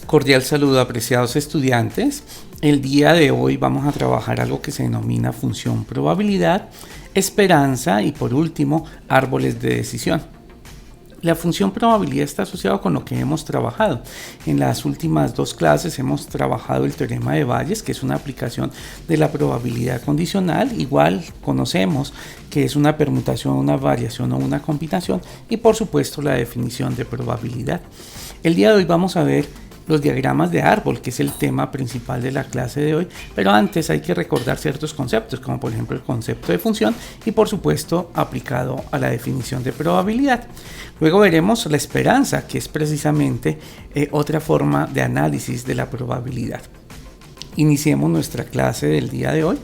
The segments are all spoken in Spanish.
Cordial saludo, apreciados estudiantes. El día de hoy vamos a trabajar algo que se denomina función probabilidad, esperanza y por último árboles de decisión. La función probabilidad está asociada con lo que hemos trabajado. En las últimas dos clases hemos trabajado el teorema de Bayes, que es una aplicación de la probabilidad condicional. Igual conocemos que es una permutación, una variación o una combinación, y por supuesto la definición de probabilidad. El día de hoy vamos a ver los diagramas de árbol, que es el tema principal de la clase de hoy, pero antes hay que recordar ciertos conceptos, como por ejemplo el concepto de función y por supuesto aplicado a la definición de probabilidad. Luego veremos la esperanza, que es precisamente otra forma de análisis de la probabilidad. Iniciemos nuestra clase del día de hoy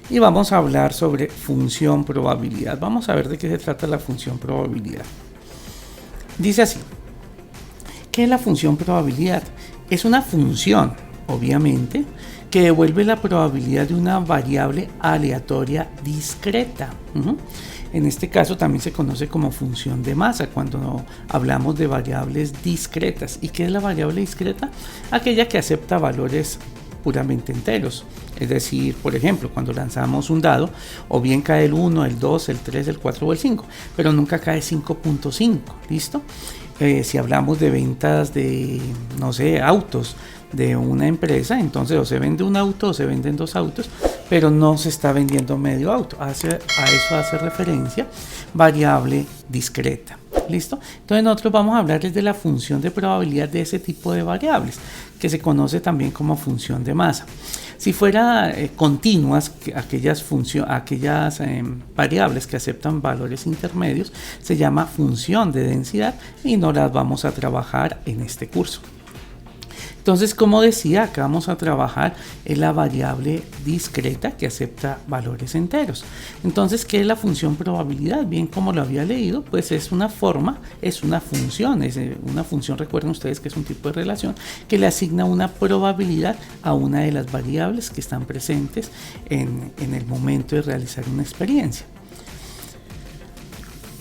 y vamos a hablar sobre función probabilidad. Vamos a ver de qué se trata la función probabilidad. Dice así: ¿qué es la función probabilidad? Es una función, obviamente, que devuelve la probabilidad de una variable aleatoria discreta. En este caso también se conoce como función de masa cuando hablamos de variables discretas. ¿Y qué es la variable discreta? Aquella que acepta valores puramente enteros. Es decir, por ejemplo, cuando lanzamos un dado, o bien cae el 1, el 2, el 3, el 4 o el 5, pero nunca cae 5.5, ¿listo? Si hablamos de ventas de, no sé, autos de una empresa, entonces o se vende un auto o se venden dos autos, pero no se está vendiendo medio auto. A eso hace referencia variable discreta. ¿Listo? Entonces nosotros vamos a hablarles de la función de probabilidad de ese tipo de variables, que se conoce también como función de masa. Si fuera continuas, aquellas variables que aceptan valores intermedios, se llama función de densidad y no las vamos a trabajar en este curso. Entonces, como decía, acá vamos a trabajar en la variable discreta que acepta valores enteros. Entonces, ¿qué es la función probabilidad? Bien, como lo había leído, pues es una forma, es una función, recuerden ustedes que es un tipo de relación que le asigna una probabilidad a una de las variables que están presentes en el momento de realizar una experiencia.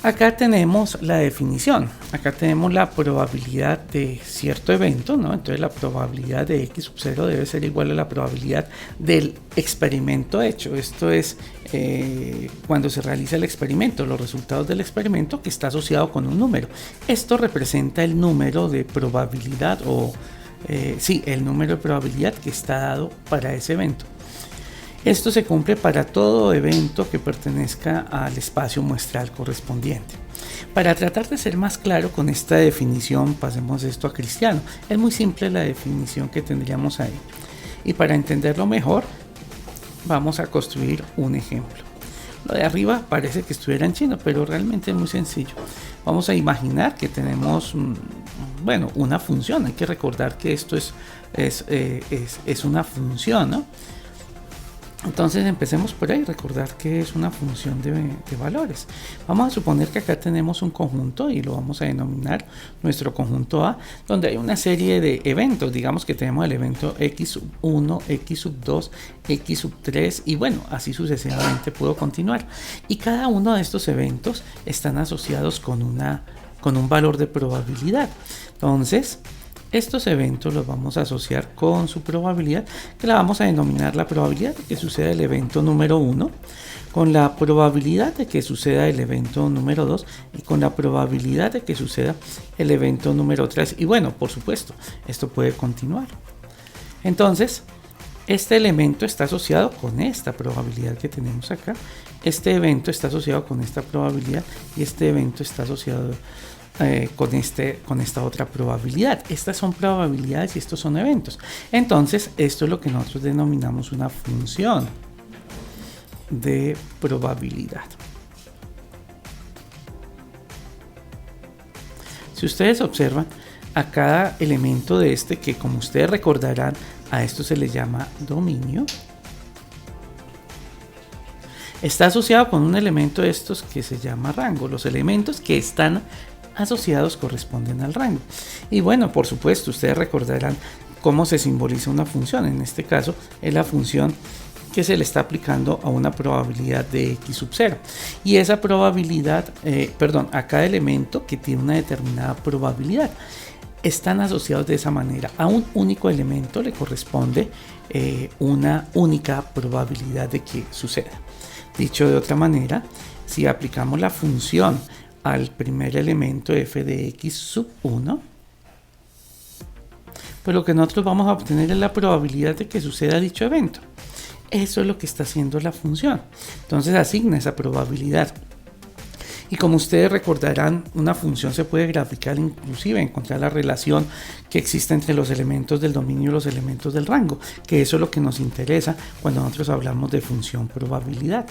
Acá tenemos la definición, acá tenemos la probabilidad de cierto evento, ¿no? Entonces la probabilidad de x sub 0 debe ser igual a la probabilidad del experimento hecho. Esto es cuando se realiza el experimento, los resultados del experimento, que está asociado con un número. Esto representa el número de probabilidad el número de probabilidad que está dado para ese evento. Esto se cumple para todo evento que pertenezca al espacio muestral correspondiente. Para tratar de ser más claro con esta definición, pasemos esto a Cristiano. Es muy simple la definición que tendríamos ahí. Y para entenderlo mejor, vamos a construir un ejemplo. Lo de arriba parece que estuviera en chino, pero realmente es muy sencillo. Vamos a imaginar que tenemos una función. Hay que recordar que esto es una función, ¿no? Entonces empecemos por ahí, recordar que es una función de valores. Vamos a suponer que acá tenemos un conjunto y lo vamos a denominar nuestro conjunto A, donde hay una serie de eventos. Digamos que tenemos el evento x sub 1, x sub 2, x sub 3 y bueno, así sucesivamente puedo continuar. Y cada uno de estos eventos están asociados con un valor de probabilidad. Entonces, estos eventos los vamos a asociar con su probabilidad, que la vamos a denominar la probabilidad de que suceda el evento número 1, con la probabilidad de que suceda el evento número 2 y con la probabilidad de que suceda el evento número 3. Y bueno, por supuesto, esto puede continuar. Entonces, este elemento está asociado con esta probabilidad que tenemos acá. Este evento está asociado con esta probabilidad y este evento está asociado con esta otra probabilidad. Estas son probabilidades y estos son eventos. Entonces, esto es lo que nosotros denominamos una función de probabilidad. Si ustedes observan, a cada elemento de que como ustedes recordarán, a esto se le llama dominio, está asociado con un elemento de estos que se llama rango. Los elementos que están asociados corresponden al rango. Y bueno, por supuesto, ustedes recordarán cómo se simboliza una función. En este caso es la función que se le está aplicando a una probabilidad de x sub 0. Y esa probabilidad, a cada elemento que tiene una determinada probabilidad. están asociados de esa manera. A un único elemento le corresponde una única probabilidad de que suceda. Dicho de otra manera, si aplicamos la función al primer elemento f de x sub 1, pues lo que nosotros vamos a obtener es la probabilidad de que suceda dicho evento. Eso es lo que está haciendo la función. Entonces asigna esa probabilidad. Y como ustedes recordarán, una función se puede graficar, inclusive encontrar la relación que existe entre los elementos del dominio y los elementos del rango, que eso es lo que nos interesa cuando nosotros hablamos de función probabilidad.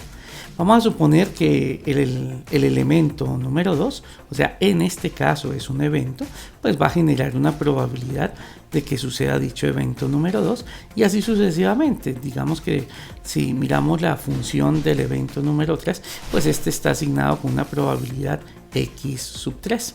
Vamos a suponer que el elemento número 2, o sea, en este caso es un evento, pues va a generar una probabilidad de que suceda dicho evento número 2 y así sucesivamente. Digamos que si miramos la función del evento número 3, pues este está asignado con una probabilidad x sub 3.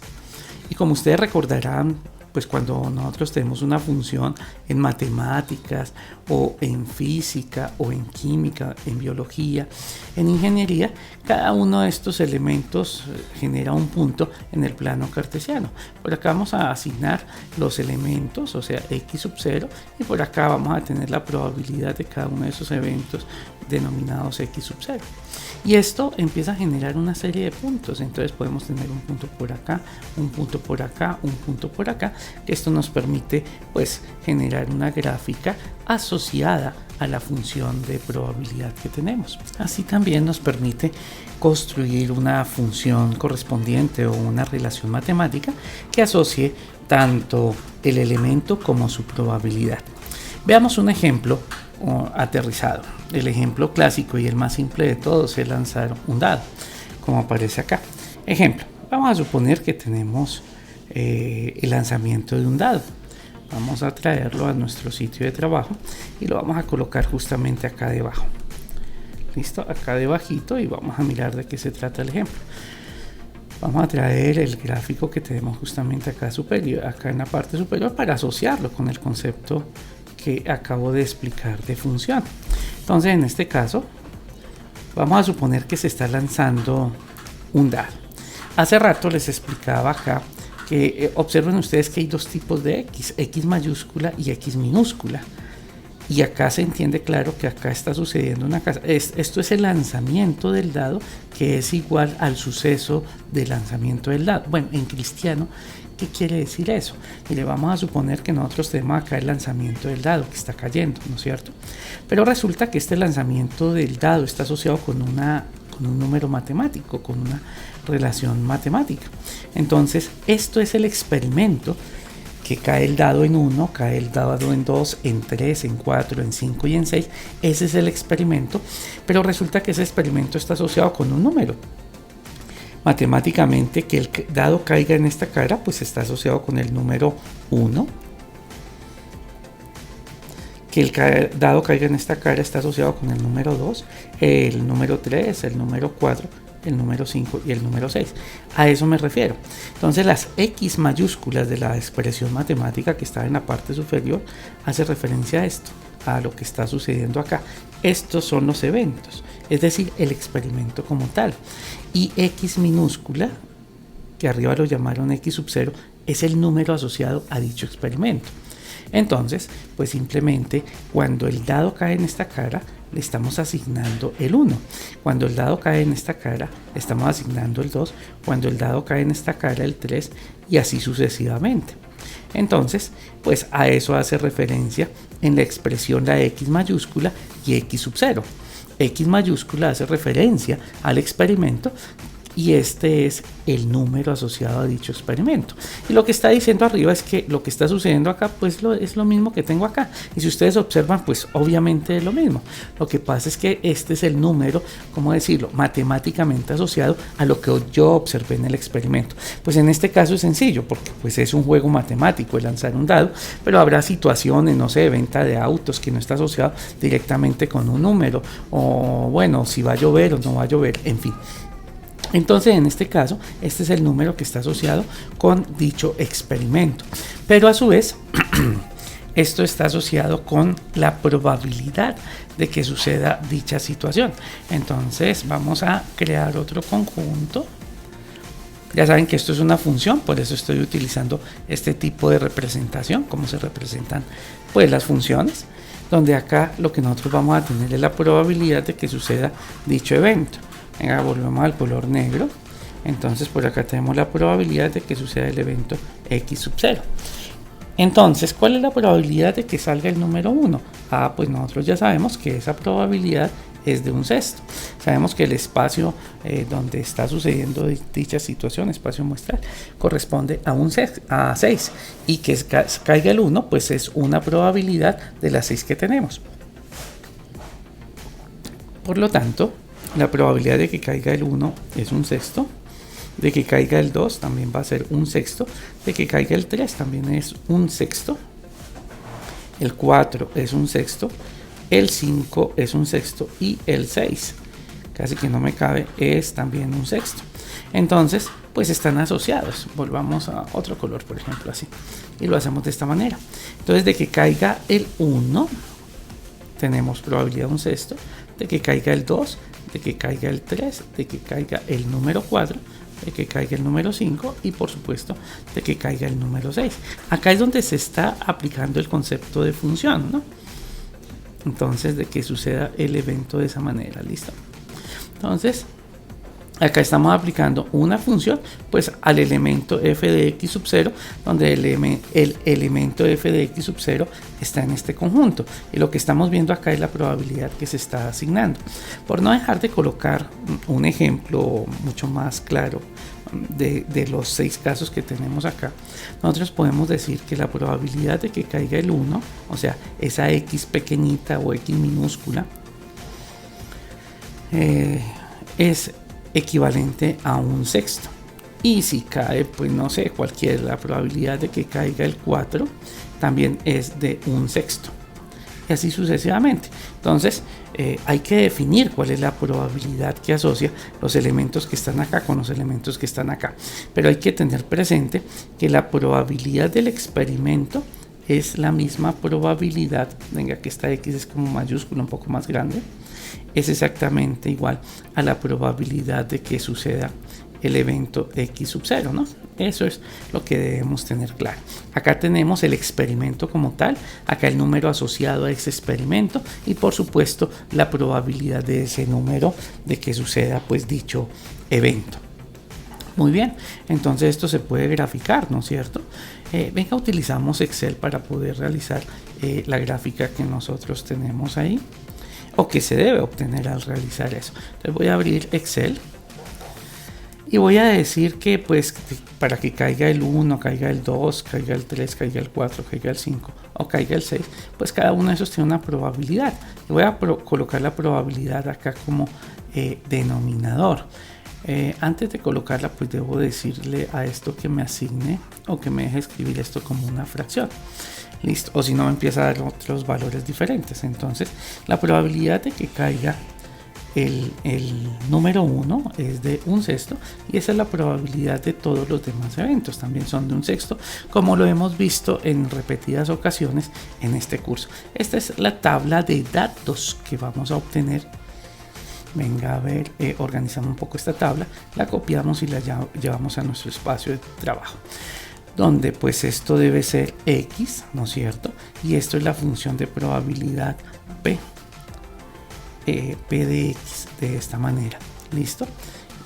Y como ustedes recordarán, pues cuando nosotros tenemos una función en matemáticas o en física o en química, en biología, en ingeniería, cada uno de estos elementos genera un punto en el plano cartesiano. Por acá vamos a asignar los elementos, o sea, x sub 0, y por acá vamos a tener la probabilidad de cada uno de esos eventos denominados x sub 0. Y esto empieza a generar una serie de puntos. Entonces podemos tener un punto por acá, un punto por acá, un punto por acá, que esto nos permite pues generar una gráfica asociada a la función de probabilidad que tenemos. Así también nos permite construir una función correspondiente o una relación matemática que asocie tanto el elemento como su probabilidad. Veamos un ejemplo aterrizado. El ejemplo clásico y el más simple de todos es lanzar un dado, como aparece acá. Ejemplo, vamos a suponer que tenemos el lanzamiento de un dado. Vamos a traerlo a nuestro sitio de trabajo y lo vamos a colocar justamente acá debajo. Listo, acá debajito, y vamos a mirar de qué se trata el ejemplo. Vamos a traer el gráfico que tenemos justamente acá superior, acá en la parte superior, para asociarlo con el concepto que acabo de explicar de función. Entonces, en este caso, vamos a suponer que se está lanzando un dado. Hace rato les explicaba acá que observen ustedes que hay dos tipos de x mayúscula y x minúscula. Y acá se entiende claro que acá está sucediendo una cosa. Esto es el lanzamiento del dado, que es igual al suceso del lanzamiento del dado. Bueno, en cristiano, ¿qué quiere decir eso? Mire, vamos a suponer que nosotros tenemos acá el lanzamiento del dado que está cayendo, ¿no es cierto? Pero resulta que este lanzamiento del dado está asociado con un número matemático, con una relación matemática. Entonces, esto es el experimento, que cae el dado en 1, cae el dado en 2, en 3, en 4, en 5 y en 6. Ese es el experimento, pero resulta que ese experimento está asociado con un número. Matemáticamente, que el dado caiga en esta cara, pues está asociado con el número 1. Que el dado caiga en esta cara está asociado con el número 2, el número 3, el número 4, el número 5 y el número 6. A eso me refiero. Entonces las x mayúsculas de la expresión matemática que está en la parte superior hace referencia a esto, a lo que está sucediendo acá. Estos son los eventos, es decir, el experimento como tal. Y x minúscula, que arriba lo llamaron x sub 0, es el número asociado a dicho experimento. Entonces, pues simplemente cuando el dado cae en esta cara, le estamos asignando el 1. Cuando el dado cae en esta cara, le estamos asignando el 2. Cuando el dado cae en esta cara, el 3, y así sucesivamente. Entonces, pues a eso hace referencia en la expresión la x mayúscula y x sub 0. X mayúscula hace referencia al experimento y este es el número asociado a dicho experimento. Y lo que está diciendo arriba es que lo que está sucediendo acá pues es lo mismo que tengo acá. Y si ustedes observan, pues obviamente es lo mismo. Lo que pasa es que este es el número, ¿cómo decirlo?, matemáticamente asociado a lo que yo observé en el experimento. Pues en este caso es sencillo, porque pues es un juego matemático el lanzar un dado, pero habrá situaciones, no sé, de venta de autos que no está asociado directamente con un número, o bueno, si va a llover o no va a llover, en fin. Entonces, en este caso, este es el número que está asociado con dicho experimento. Pero a su vez, esto está asociado con la probabilidad de que suceda dicha situación. Entonces, vamos a crear otro conjunto. Ya saben que esto es una función, por eso estoy utilizando este tipo de representación, cómo se representan pues las funciones, donde acá lo que nosotros vamos a tener es la probabilidad de que suceda dicho evento. Venga, volvemos al color negro. Entonces por acá tenemos la probabilidad de que suceda el evento x sub 0. Entonces, ¿cuál es la probabilidad de que salga el número 1? Pues nosotros ya sabemos que esa probabilidad es de un sexto. Sabemos que el espacio donde está sucediendo dicha situación, espacio muestral, corresponde a 6, y que caiga el 1 pues es una probabilidad de las 6 que tenemos. Por lo tanto, la probabilidad de que caiga el 1 es un sexto, de que caiga el 2 también va a ser un sexto, de que caiga el 3 también es un sexto, el 4 es un sexto, el 5 es un sexto y el 6, casi que no me cabe, es también un sexto. Entonces, pues están asociados. Volvamos a otro color, por ejemplo, así. Y lo hacemos de esta manera. Entonces, de que caiga el 1, tenemos probabilidad de un sexto, de que caiga el 2, de que caiga el 3, de que caiga el número 4, de que caiga el número 5 y por supuesto de que caiga el número 6. Acá es donde se está aplicando el concepto de función, ¿no? Entonces, de que suceda el evento de esa manera, ¿listo? Entonces, acá estamos aplicando una función pues al elemento f de x sub 0, donde el elemento f de x sub 0 está en este conjunto, y lo que estamos viendo acá es la probabilidad que se está asignando. Por no dejar de colocar un ejemplo mucho más claro de los 6 casos que tenemos acá, nosotros podemos decir que la probabilidad de que caiga el 1, o sea, esa x pequeñita o x minúscula, es equivalente a un sexto. Y si cae, pues no sé, la probabilidad de que caiga el 4 también es de un sexto. Y así sucesivamente. Entonces, hay que definir cuál es la probabilidad que asocia los elementos que están acá con los elementos que están acá. Pero hay que tener presente que la probabilidad del experimento es la misma probabilidad, venga, que esta x es como mayúscula, un poco más grande, es exactamente igual a la probabilidad de que suceda el evento x sub 0, ¿no? Eso es lo que debemos tener claro. Acá tenemos el experimento como tal, acá el número asociado a ese experimento y por supuesto la probabilidad de ese número de que suceda pues dicho evento. Muy bien, entonces esto se puede graficar, ¿no es cierto? Venga, utilizamos Excel para poder realizar la gráfica que nosotros tenemos ahí, o que se debe obtener al realizar eso. Entonces voy a abrir Excel y voy a decir que pues para que caiga el 1, caiga el 2, caiga el 3, caiga el 4, caiga el 5 o caiga el 6, pues cada uno de esos tiene una probabilidad. Y voy a colocar la probabilidad acá como denominador. Antes de colocarla, pues debo decirle a esto que me asigne o que me deje escribir esto como una fracción. Listo, o si no me empieza a dar otros valores diferentes. Entonces, la probabilidad de que caiga el número 1 es de un sexto, y esa es la probabilidad de todos los demás eventos, también son de un sexto, como lo hemos visto en repetidas ocasiones en este curso. Esta es la tabla de datos que vamos a obtener. Venga, a ver, organizamos un poco esta tabla, la copiamos y la llevamos a nuestro espacio de trabajo, donde pues esto debe ser x, ¿no es cierto? Y esto es la función de probabilidad p, p de x, de esta manera, ¿listo?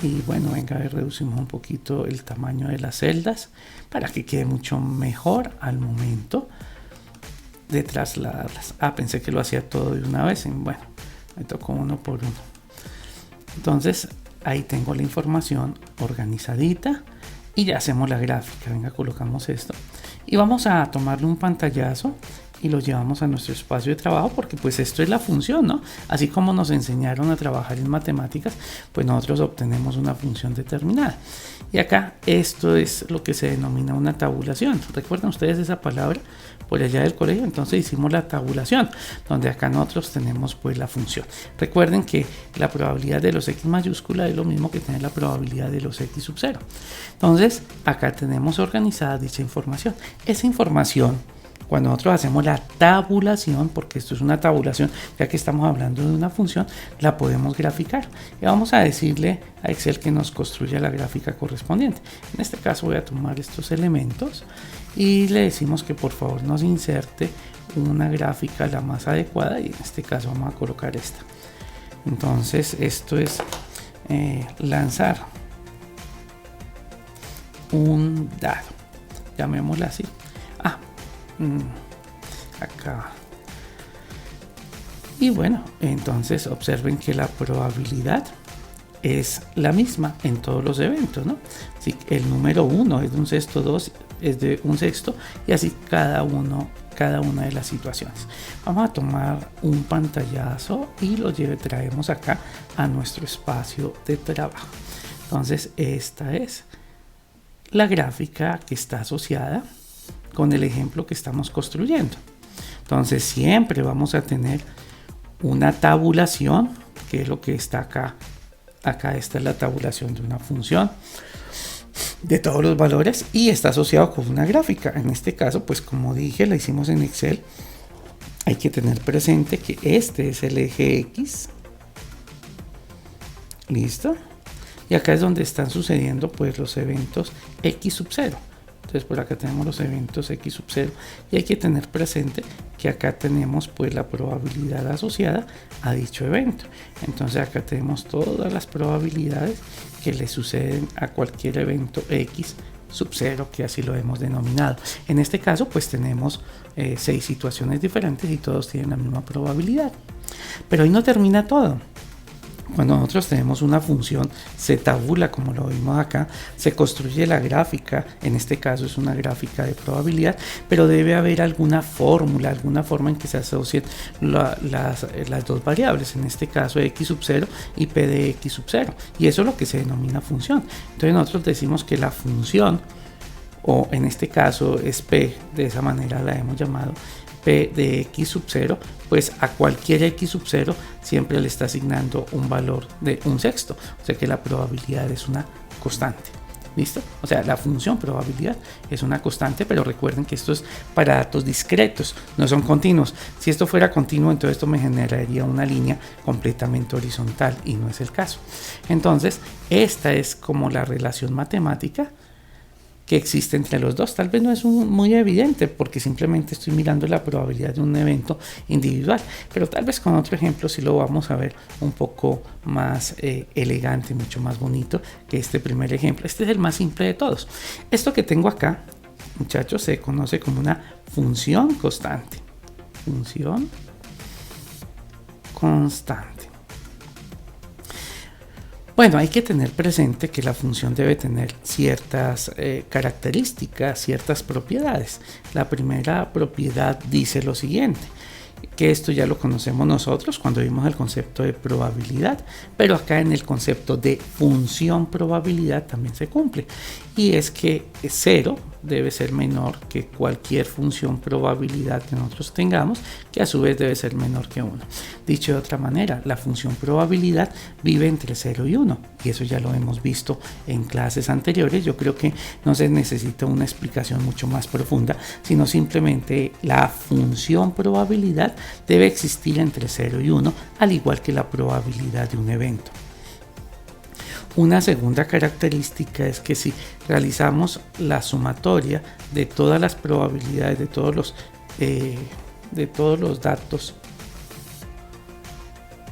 Y bueno, venga, a ver, reducimos un poquito el tamaño de las celdas para que quede mucho mejor al momento de trasladarlas. Pensé que lo hacía todo de una vez, bueno, me tocó uno por uno. Entonces ahí tengo la información organizadita y ya hacemos la gráfica. Venga, colocamos esto y vamos a tomarle un pantallazo y lo llevamos a nuestro espacio de trabajo, porque pues esto es la función, ¿no? Así como nos enseñaron a trabajar en matemáticas, pues nosotros obtenemos una función determinada. Y acá esto es lo que se denomina una tabulación. ¿Recuerdan ustedes esa palabra por allá del colegio? Entonces hicimos la tabulación, donde acá nosotros tenemos pues la función. Recuerden que la probabilidad de los x mayúscula es lo mismo que tener la probabilidad de los x sub 0. Entonces acá tenemos organizada dicha información. Esa información, Cuando nosotros hacemos la tabulación, porque esto es una tabulación, ya que estamos hablando de una función, la podemos graficar. Y vamos a decirle a Excel que nos construya la gráfica correspondiente. En este caso voy a tomar estos elementos y le decimos que por favor nos inserte una gráfica la más adecuada, y en este caso vamos a colocar esta. Entonces esto es lanzar un dado, llamémosla así. Acá. Y bueno, entonces observen que la probabilidad es la misma en todos los eventos, ¿no? Si el número 1 es de un sexto, 2 es de un sexto, y así cada una de las situaciones. Vamos a tomar un pantallazo y lo traemos acá a nuestro espacio de trabajo. Entonces esta es la gráfica que está asociada con el ejemplo que estamos construyendo. Entonces siempre vamos a tener una tabulación, que es lo que está acá. Acá esta es la tabulación de una función de todos los valores y está asociado con una gráfica. En este caso, pues como dije, la hicimos en Excel. Hay que tener presente que este es el eje X. ¿Listo? Y acá es donde están sucediendo pues los eventos X sub 0. Entonces por acá tenemos los eventos X sub 0 y hay que tener presente que acá tenemos pues la probabilidad asociada a dicho evento. Entonces acá tenemos todas las probabilidades que le suceden a cualquier evento X sub 0, que así lo hemos denominado. En este caso pues tenemos 6 situaciones diferentes y todos tienen la misma probabilidad. Pero ahí no termina todo. Cuando nosotros tenemos una función, se tabula como lo vimos acá, se construye la gráfica, en este caso es una gráfica de probabilidad, pero debe haber alguna fórmula, alguna forma en que se asocien las dos variables, en este caso x sub 0 y p de x sub 0, y eso es lo que se denomina función. Entonces nosotros decimos que la función, o en este caso es p, de esa manera la hemos llamado, p de x sub 0, pues a cualquier x sub 0 siempre le está asignando un valor de un sexto, o sea que la probabilidad es una constante. ¿Listo? O sea, la función probabilidad es una constante, pero recuerden que esto es para datos discretos, no son continuos. Si esto fuera continuo, entonces esto me generaría una línea completamente horizontal y no es el caso. Entonces, esta es como la relación matemática que existe entre los dos. Tal vez no es muy evidente porque simplemente estoy mirando la probabilidad de un evento individual, pero tal vez con otro ejemplo sí lo vamos a ver un poco más elegante, mucho más bonito que este primer ejemplo. Este es el más simple de todos. Esto que tengo acá, muchachos, se conoce como una función constante. Función constante. Bueno, hay que tener presente que la función debe tener ciertas características, ciertas propiedades. La primera propiedad dice lo siguiente, que esto ya lo conocemos nosotros cuando vimos el concepto de probabilidad, pero acá en el concepto de función probabilidad también se cumple, y es que 0 debe ser menor que cualquier función probabilidad que nosotros tengamos, que a su vez debe ser menor que 1. Dicho de otra manera, la función probabilidad vive entre 0 y 1, y eso ya lo hemos visto en clases anteriores. Yo creo que no se necesita una explicación mucho más profunda, sino simplemente la función probabilidad debe existir entre 0 y 1, al igual que la probabilidad de un evento. Una segunda característica es que si realizamos la sumatoria de todas las probabilidades de todos los datos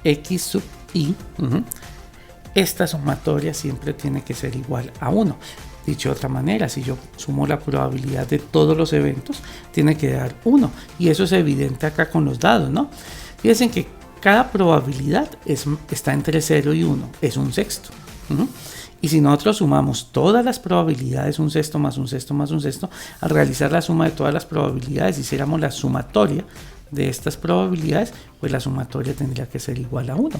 x sub i, esta sumatoria siempre tiene que ser igual a 1. Dicho de otra manera, si yo sumo la probabilidad de todos los eventos, tiene que dar 1. Y eso es evidente acá con los dados, ¿no? Fíjense que cada probabilidad está entre 0 y 1, es un sexto. Y si nosotros sumamos todas las probabilidades, un sexto más un sexto más un sexto, al realizar la suma de todas las probabilidades, hiciéramos la sumatoria de estas probabilidades, pues la sumatoria tendría que ser igual a 1.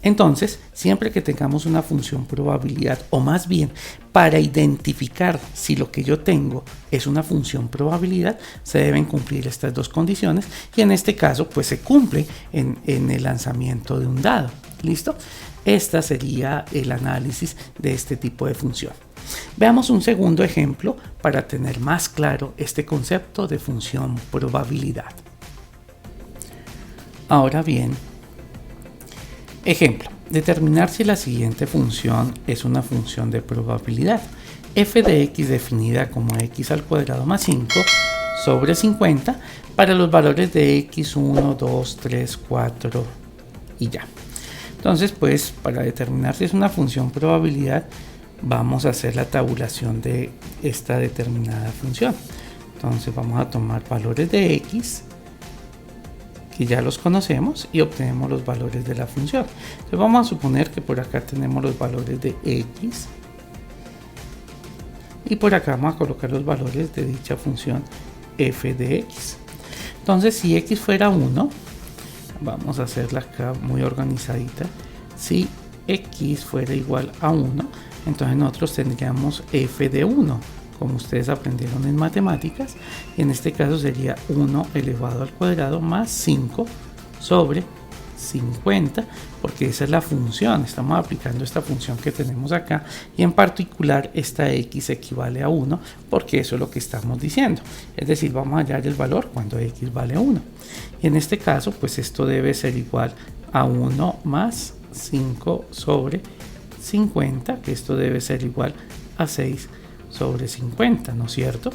Entonces, siempre que tengamos una función probabilidad, o más bien para identificar si lo que yo tengo es una función probabilidad, se deben cumplir estas dos condiciones, y en este caso pues se cumple en el lanzamiento de un dado. ¿Listo? Este sería el análisis de este tipo de función. Veamos un segundo ejemplo para tener más claro este concepto de función probabilidad. Ahora bien, ejemplo, determinar si la siguiente función es una función de probabilidad. F de x definida como x al cuadrado más 5 sobre 50 para los valores de x, 1, 2, 3, 4 y ya. Entonces, pues, para determinar si es una función probabilidad, vamos a hacer la tabulación de esta determinada función. Entonces, vamos a tomar valores de x, que ya los conocemos, y obtenemos los valores de la función. Entonces, vamos a suponer que por acá tenemos los valores de x, y por acá vamos a colocar los valores de dicha función f de x. Entonces, si x fuera 1, vamos a hacerla acá muy organizadita. Si x fuera igual a 1, entonces nosotros tendríamos f de 1, como ustedes aprendieron en matemáticas, y en este caso sería 1 elevado al cuadrado más 5 sobre 50, porque esa es la función, estamos aplicando esta función que tenemos acá, y en particular esta x equivale a 1, porque eso es lo que estamos diciendo, es decir, vamos a hallar el valor cuando x vale 1, y en este caso pues esto debe ser igual a 1 más 5 sobre 50, que esto debe ser igual a 6 sobre 50, ¿no es cierto?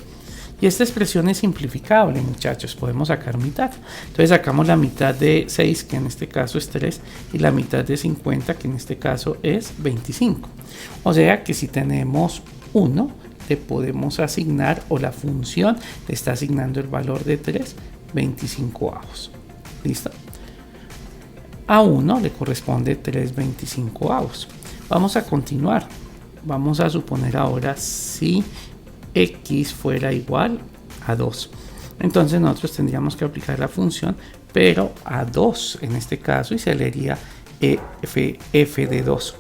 Y esta expresión es simplificable, muchachos, podemos sacar mitad. Entonces sacamos la mitad de 6, que en este caso es 3, y la mitad de 50, que en este caso es 25. O sea que si tenemos 1, le podemos asignar, o la función le está asignando el valor de 3, 25avos. ¿Listo? A 1 le corresponde 3 25avos. Vamos a continuar. Vamos a suponer ahora si x fuera igual a 2. Entonces nosotros tendríamos que aplicar la función, pero a 2 en este caso, y se leería f de 2.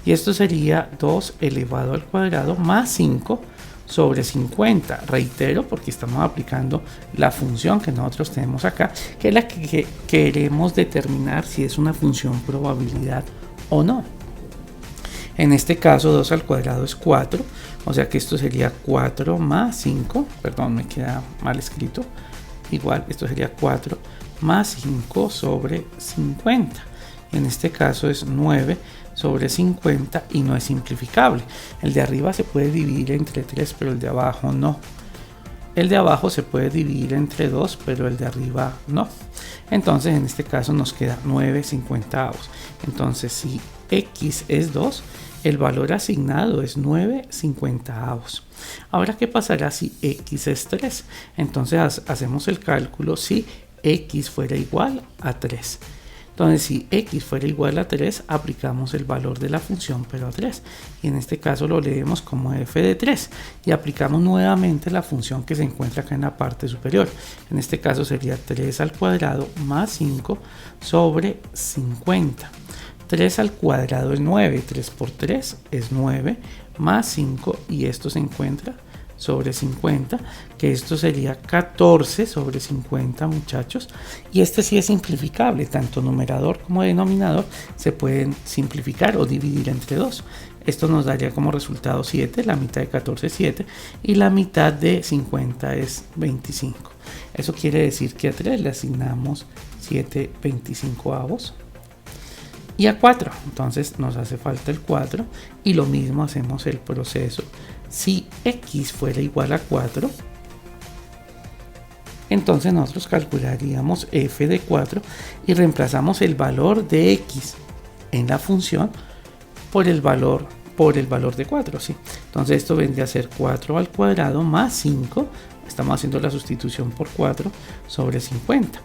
Y esto sería 2 elevado al cuadrado más 5 sobre 50. Reitero, porque estamos aplicando la función que nosotros tenemos acá, que es la que queremos determinar si es una función probabilidad o no. En este caso 2 al cuadrado es 4, o sea que esto sería 4 más 5, perdón, me queda mal escrito, igual esto sería 4 más 5 sobre 50. En este caso es 9 sobre 50 y no es simplificable. El de arriba se puede dividir entre 3, pero el de abajo no. El de abajo se puede dividir entre 2, pero el de arriba no. Entonces en este caso nos queda 9 50avos. Entonces si x es 2, el valor asignado es 9 50avos. Ahora, ¿qué pasará si x es 3? Entonces hacemos el cálculo si x fuera igual a 3. Entonces, si x fuera igual a 3, aplicamos el valor de la función, pero a 3. Y en este caso lo leemos como f de 3. Y aplicamos nuevamente la función que se encuentra acá en la parte superior. En este caso sería 3 al cuadrado más 5 sobre 50. 3 al cuadrado es 9, 3 por 3 es 9, más 5, y esto se encuentra sobre 50, que esto sería 14 sobre 50, muchachos. Y este sí es simplificable, tanto numerador como denominador se pueden simplificar o dividir entre 2. Esto nos daría como resultado 7, la mitad de 14 es 7, y la mitad de 50 es 25. Eso quiere decir que a 3 le asignamos 7 25avos. Y a 4, entonces nos hace falta el 4, y lo mismo hacemos el proceso. Si x fuera igual a 4, entonces nosotros calcularíamos f de 4 y reemplazamos el valor de x en la función por el valor de 4, ¿sí? Entonces esto vendría a ser 4 al cuadrado más 5, estamos haciendo la sustitución por 4 sobre 50.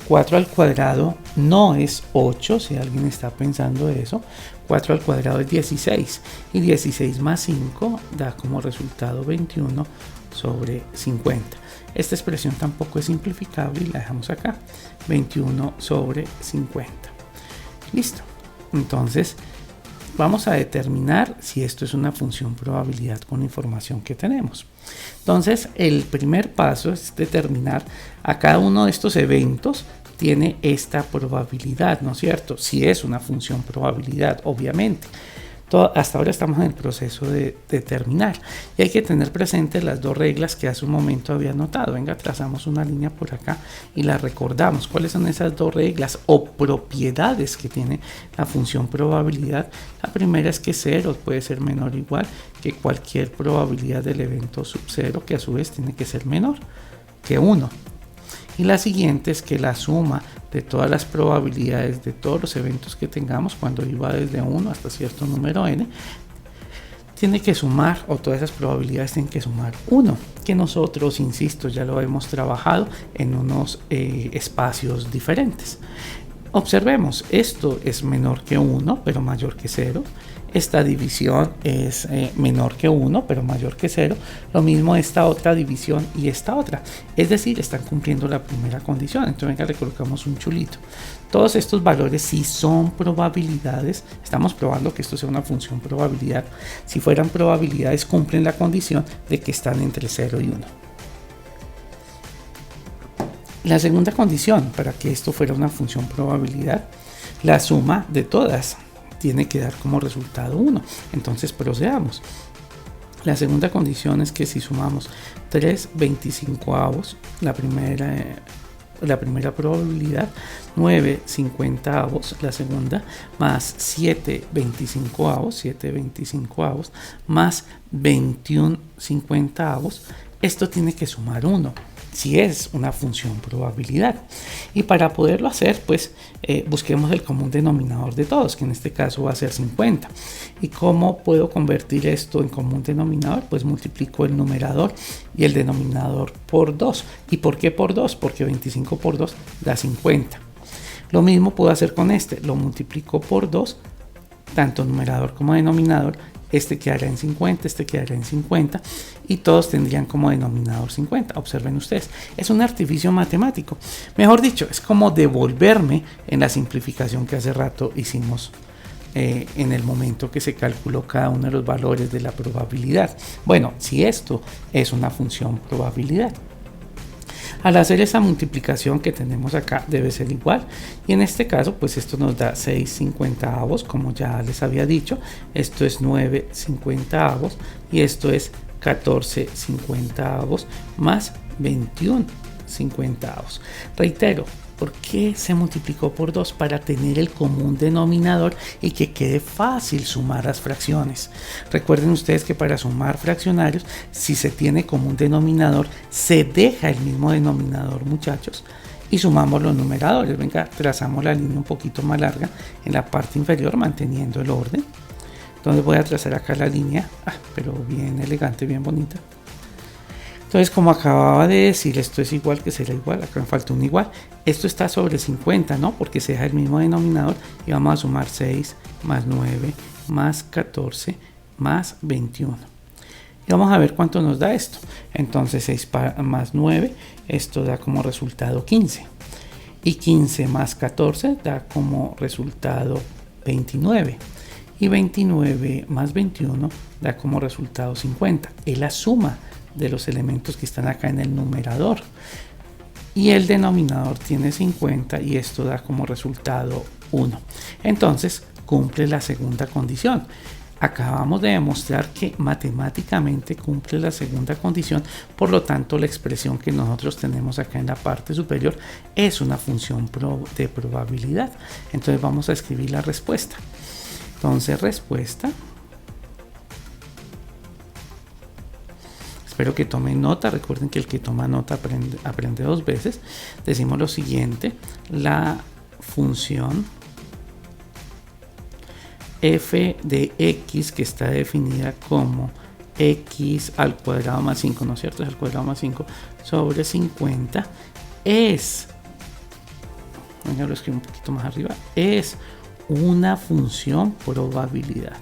4 al cuadrado no es 8, si alguien está pensando eso. 4 al cuadrado es 16, y 16 más 5 da como resultado 21 sobre 50. Esta expresión tampoco es simplificable y la dejamos acá, 21 sobre 50. Listo. Entonces vamos a determinar si esto es una función probabilidad con la información que tenemos. Entonces el primer paso es determinar a cada uno de estos eventos tiene esta probabilidad, ¿no es cierto? Si es una función probabilidad, obviamente. Hasta ahora estamos en el proceso de terminar y hay que tener presente las dos reglas que hace un momento había notado. Venga, trazamos una línea por acá y la recordamos. ¿Cuáles son esas dos reglas o propiedades que tiene la función probabilidad? La primera es que 0 puede ser menor o igual que cualquier probabilidad del evento sub 0, que a su vez tiene que ser menor que 1. Y la siguiente es que la suma de todas las probabilidades de todos los eventos que tengamos, cuando i va desde 1 hasta cierto número n, tiene que sumar, o todas esas probabilidades tienen que sumar 1, que nosotros, insisto, ya lo hemos trabajado en unos espacios diferentes. Observemos, esto es menor que 1, pero mayor que 0. Esta división es menor que 1, pero mayor que 0. Lo mismo esta otra división y esta otra. Es decir, están cumpliendo la primera condición. Entonces, venga, le colocamos un chulito. Todos estos valores, si son probabilidades, estamos probando que esto sea una función probabilidad. Si fueran probabilidades, cumplen la condición de que están entre 0 y 1. La segunda condición para que esto fuera una función probabilidad, la suma de todas tiene que dar como resultado 1. Entonces procedamos. La segunda condición es que si sumamos 3 25avos, la primera probabilidad, 9 50avos, la segunda, más 7 25avos, más 21 50avos, esto tiene que sumar 1. Si es una función probabilidad. Y para poderlo hacer, pues busquemos el común denominador de todos, que en este caso va a ser 50. ¿Y cómo puedo convertir esto en común denominador? Pues multiplico el numerador y el denominador por 2. ¿Y por qué por 2? Porque 25 por 2 da 50. Lo mismo puedo hacer con este, lo multiplico por 2, tanto numerador como denominador. Este quedará en 50, este quedará en 50 y todos tendrían como denominador 50. Observen ustedes, es un artificio matemático. Mejor dicho, es como devolverme en la simplificación que hace rato hicimos en el momento que se calculó cada uno de los valores de la probabilidad. Bueno, si esto es una función probabilidad. Al hacer esa multiplicación que tenemos acá debe ser igual y en este caso pues esto nos da 6 50avos, como ya les había dicho, esto es 9 50avos y esto es 14 50avos más 21 50avos. Reitero, ¿por qué se multiplicó por 2? Para tener el común denominador y que quede fácil sumar las fracciones. Recuerden ustedes que para sumar fraccionarios, si se tiene común denominador, se deja el mismo denominador, muchachos, y sumamos los numeradores. Venga, trazamos la línea un poquito más larga en la parte inferior, manteniendo el orden. Entonces voy a trazar acá la línea, pero bien elegante, bien bonita. Entonces, como acababa de decir, esto es igual que será igual, acá me falta un igual. Esto está sobre 50, ¿no? Porque se deja el mismo denominador y vamos a sumar 6 más 9 más 14 más 21. Y vamos a ver cuánto nos da esto. Entonces 6 más 9, esto da como resultado 15. Y 15 más 14 da como resultado 29. Y 29 más 21 da como resultado 50. Es la suma de los elementos que están acá en el numerador. Y el denominador tiene 50 y esto da como resultado 1. Entonces cumple la segunda condición. Acabamos de demostrar que matemáticamente cumple la segunda condición, por lo tanto la expresión que nosotros tenemos acá en la parte superior es una función de probabilidad. Entonces vamos a escribir la respuesta. Entonces respuesta, espero que tomen nota, recuerden que el que toma nota aprende dos veces. Decimos lo siguiente: la función f de x, que está definida como x al cuadrado más 5, ¿no es cierto? Es al cuadrado más 5 sobre 50, es, venga, lo escribo un poquito más arriba, es una función probabilidad.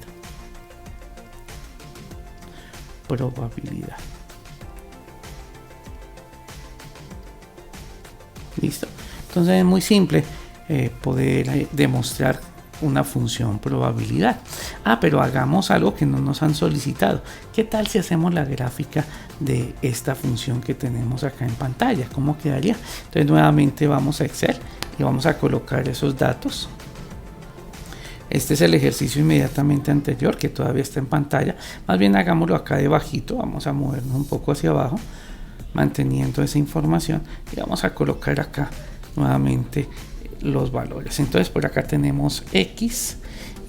Probabilidad. Listo. Entonces es muy simple poder demostrar una función probabilidad. Pero hagamos algo que no nos han solicitado. ¿Qué tal si hacemos la gráfica de esta función que tenemos acá en pantalla? ¿Cómo quedaría? Entonces nuevamente vamos a Excel y vamos a colocar esos datos. Este es el ejercicio inmediatamente anterior que todavía está en pantalla. Más bien hagámoslo acá debajito. Vamos a movernos un poco hacia abajo, manteniendo esa información, y vamos a colocar acá nuevamente los valores. Entonces por acá tenemos X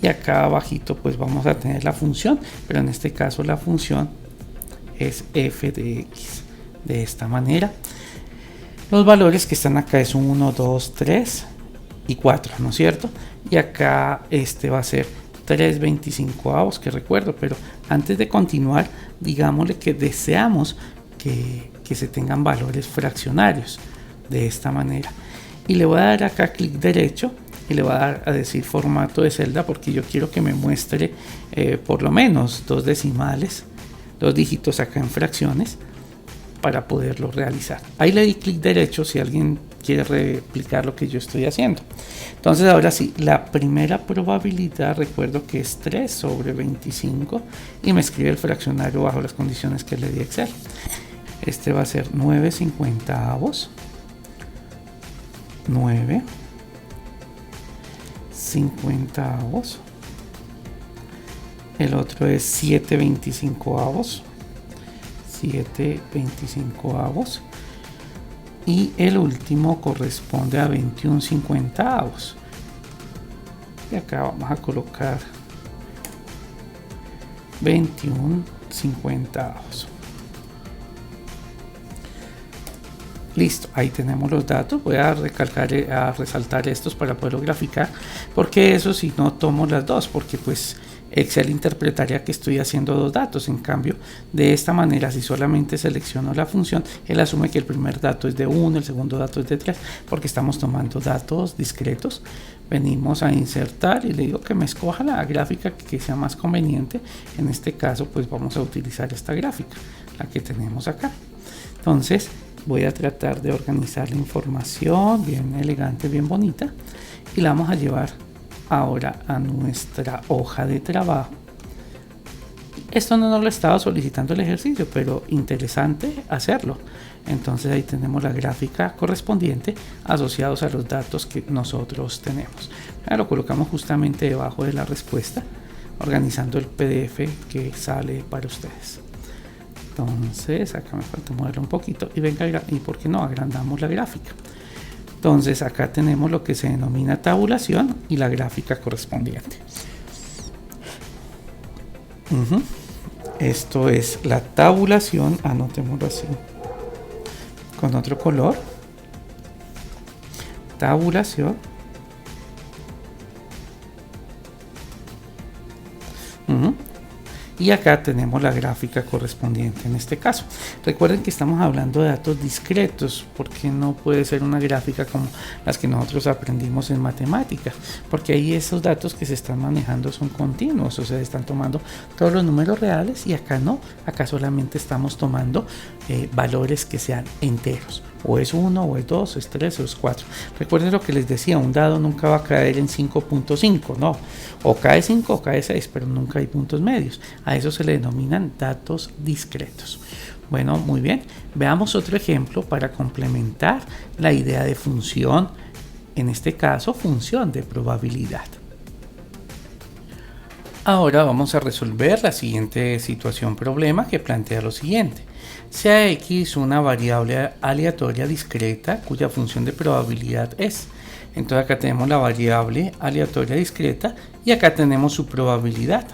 y acá abajito pues vamos a tener la función, pero en este caso la función es f de x. De esta manera los valores que están acá es 1, 2, 3 y 4, ¿no es cierto? Y acá este va a ser 3/25, que recuerdo, pero antes de continuar, digámosle que deseamos que se tengan valores fraccionarios de esta manera. Y le voy a dar acá clic derecho y le voy a dar a decir formato de celda, porque yo quiero que me muestre por lo menos 2 decimales, 2 dígitos acá en fracciones, para poderlo realizar. Ahí le di clic derecho si alguien quiere replicar lo que yo estoy haciendo. Entonces ahora sí, la primera probabilidad recuerdo que es 3/25 y me escribe el fraccionario bajo las condiciones que le di a Excel. Este va a ser 9/50, 9/50. El otro es 7/25, 7/25. Y el último corresponde a 21/50. Y acá vamos a colocar 21/50. Listo, ahí tenemos los datos. Voy a resaltar estos para poderlo graficar, porque eso si no tomo las dos, porque pues Excel interpretaría que estoy haciendo 2 datos. En cambio, de esta manera, si solamente selecciono la función, él asume que el primer dato es de 1, el segundo dato es de 3, porque estamos tomando datos discretos. Venimos a insertar y le digo que me escoja la gráfica que sea más conveniente. En este caso, pues vamos a utilizar esta gráfica, la que tenemos acá. Entonces, voy a tratar de organizar la información bien elegante, bien bonita, y la vamos a llevar ahora a nuestra hoja de trabajo. Esto no nos lo estaba solicitando el ejercicio, pero interesante hacerlo. Entonces ahí tenemos la gráfica correspondiente asociados a los datos que nosotros tenemos. Ahora lo colocamos justamente debajo de la respuesta, organizando el PDF que sale para ustedes. Entonces acá me falta moverlo un poquito y venga, y por qué no agrandamos la gráfica. Entonces acá tenemos lo que se denomina tabulación y la gráfica correspondiente. Esto es la tabulación, anotémoslo así con otro color. Tabulación. Y acá tenemos la gráfica correspondiente en este caso. Recuerden que estamos hablando de datos discretos, porque no puede ser una gráfica como las que nosotros aprendimos en matemáticas, porque ahí esos datos que se están manejando son continuos, o sea, están tomando todos los números reales, y acá no, acá solamente estamos tomando valores que sean enteros. O es 1, o es 2, o es 3, o es 4. Recuerden lo que les decía, un dado nunca va a caer en 5.5, no. O cae 5 o cae 6, pero nunca hay puntos medios. A eso se le denominan datos discretos. Bueno, muy bien. Veamos otro ejemplo para complementar la idea de función, en este caso, función de probabilidad. Ahora vamos a resolver la siguiente situación problema, que plantea lo siguiente. Sea X una variable aleatoria discreta cuya función de probabilidad es. Entonces acá tenemos la variable aleatoria discreta y acá tenemos su probabilidad.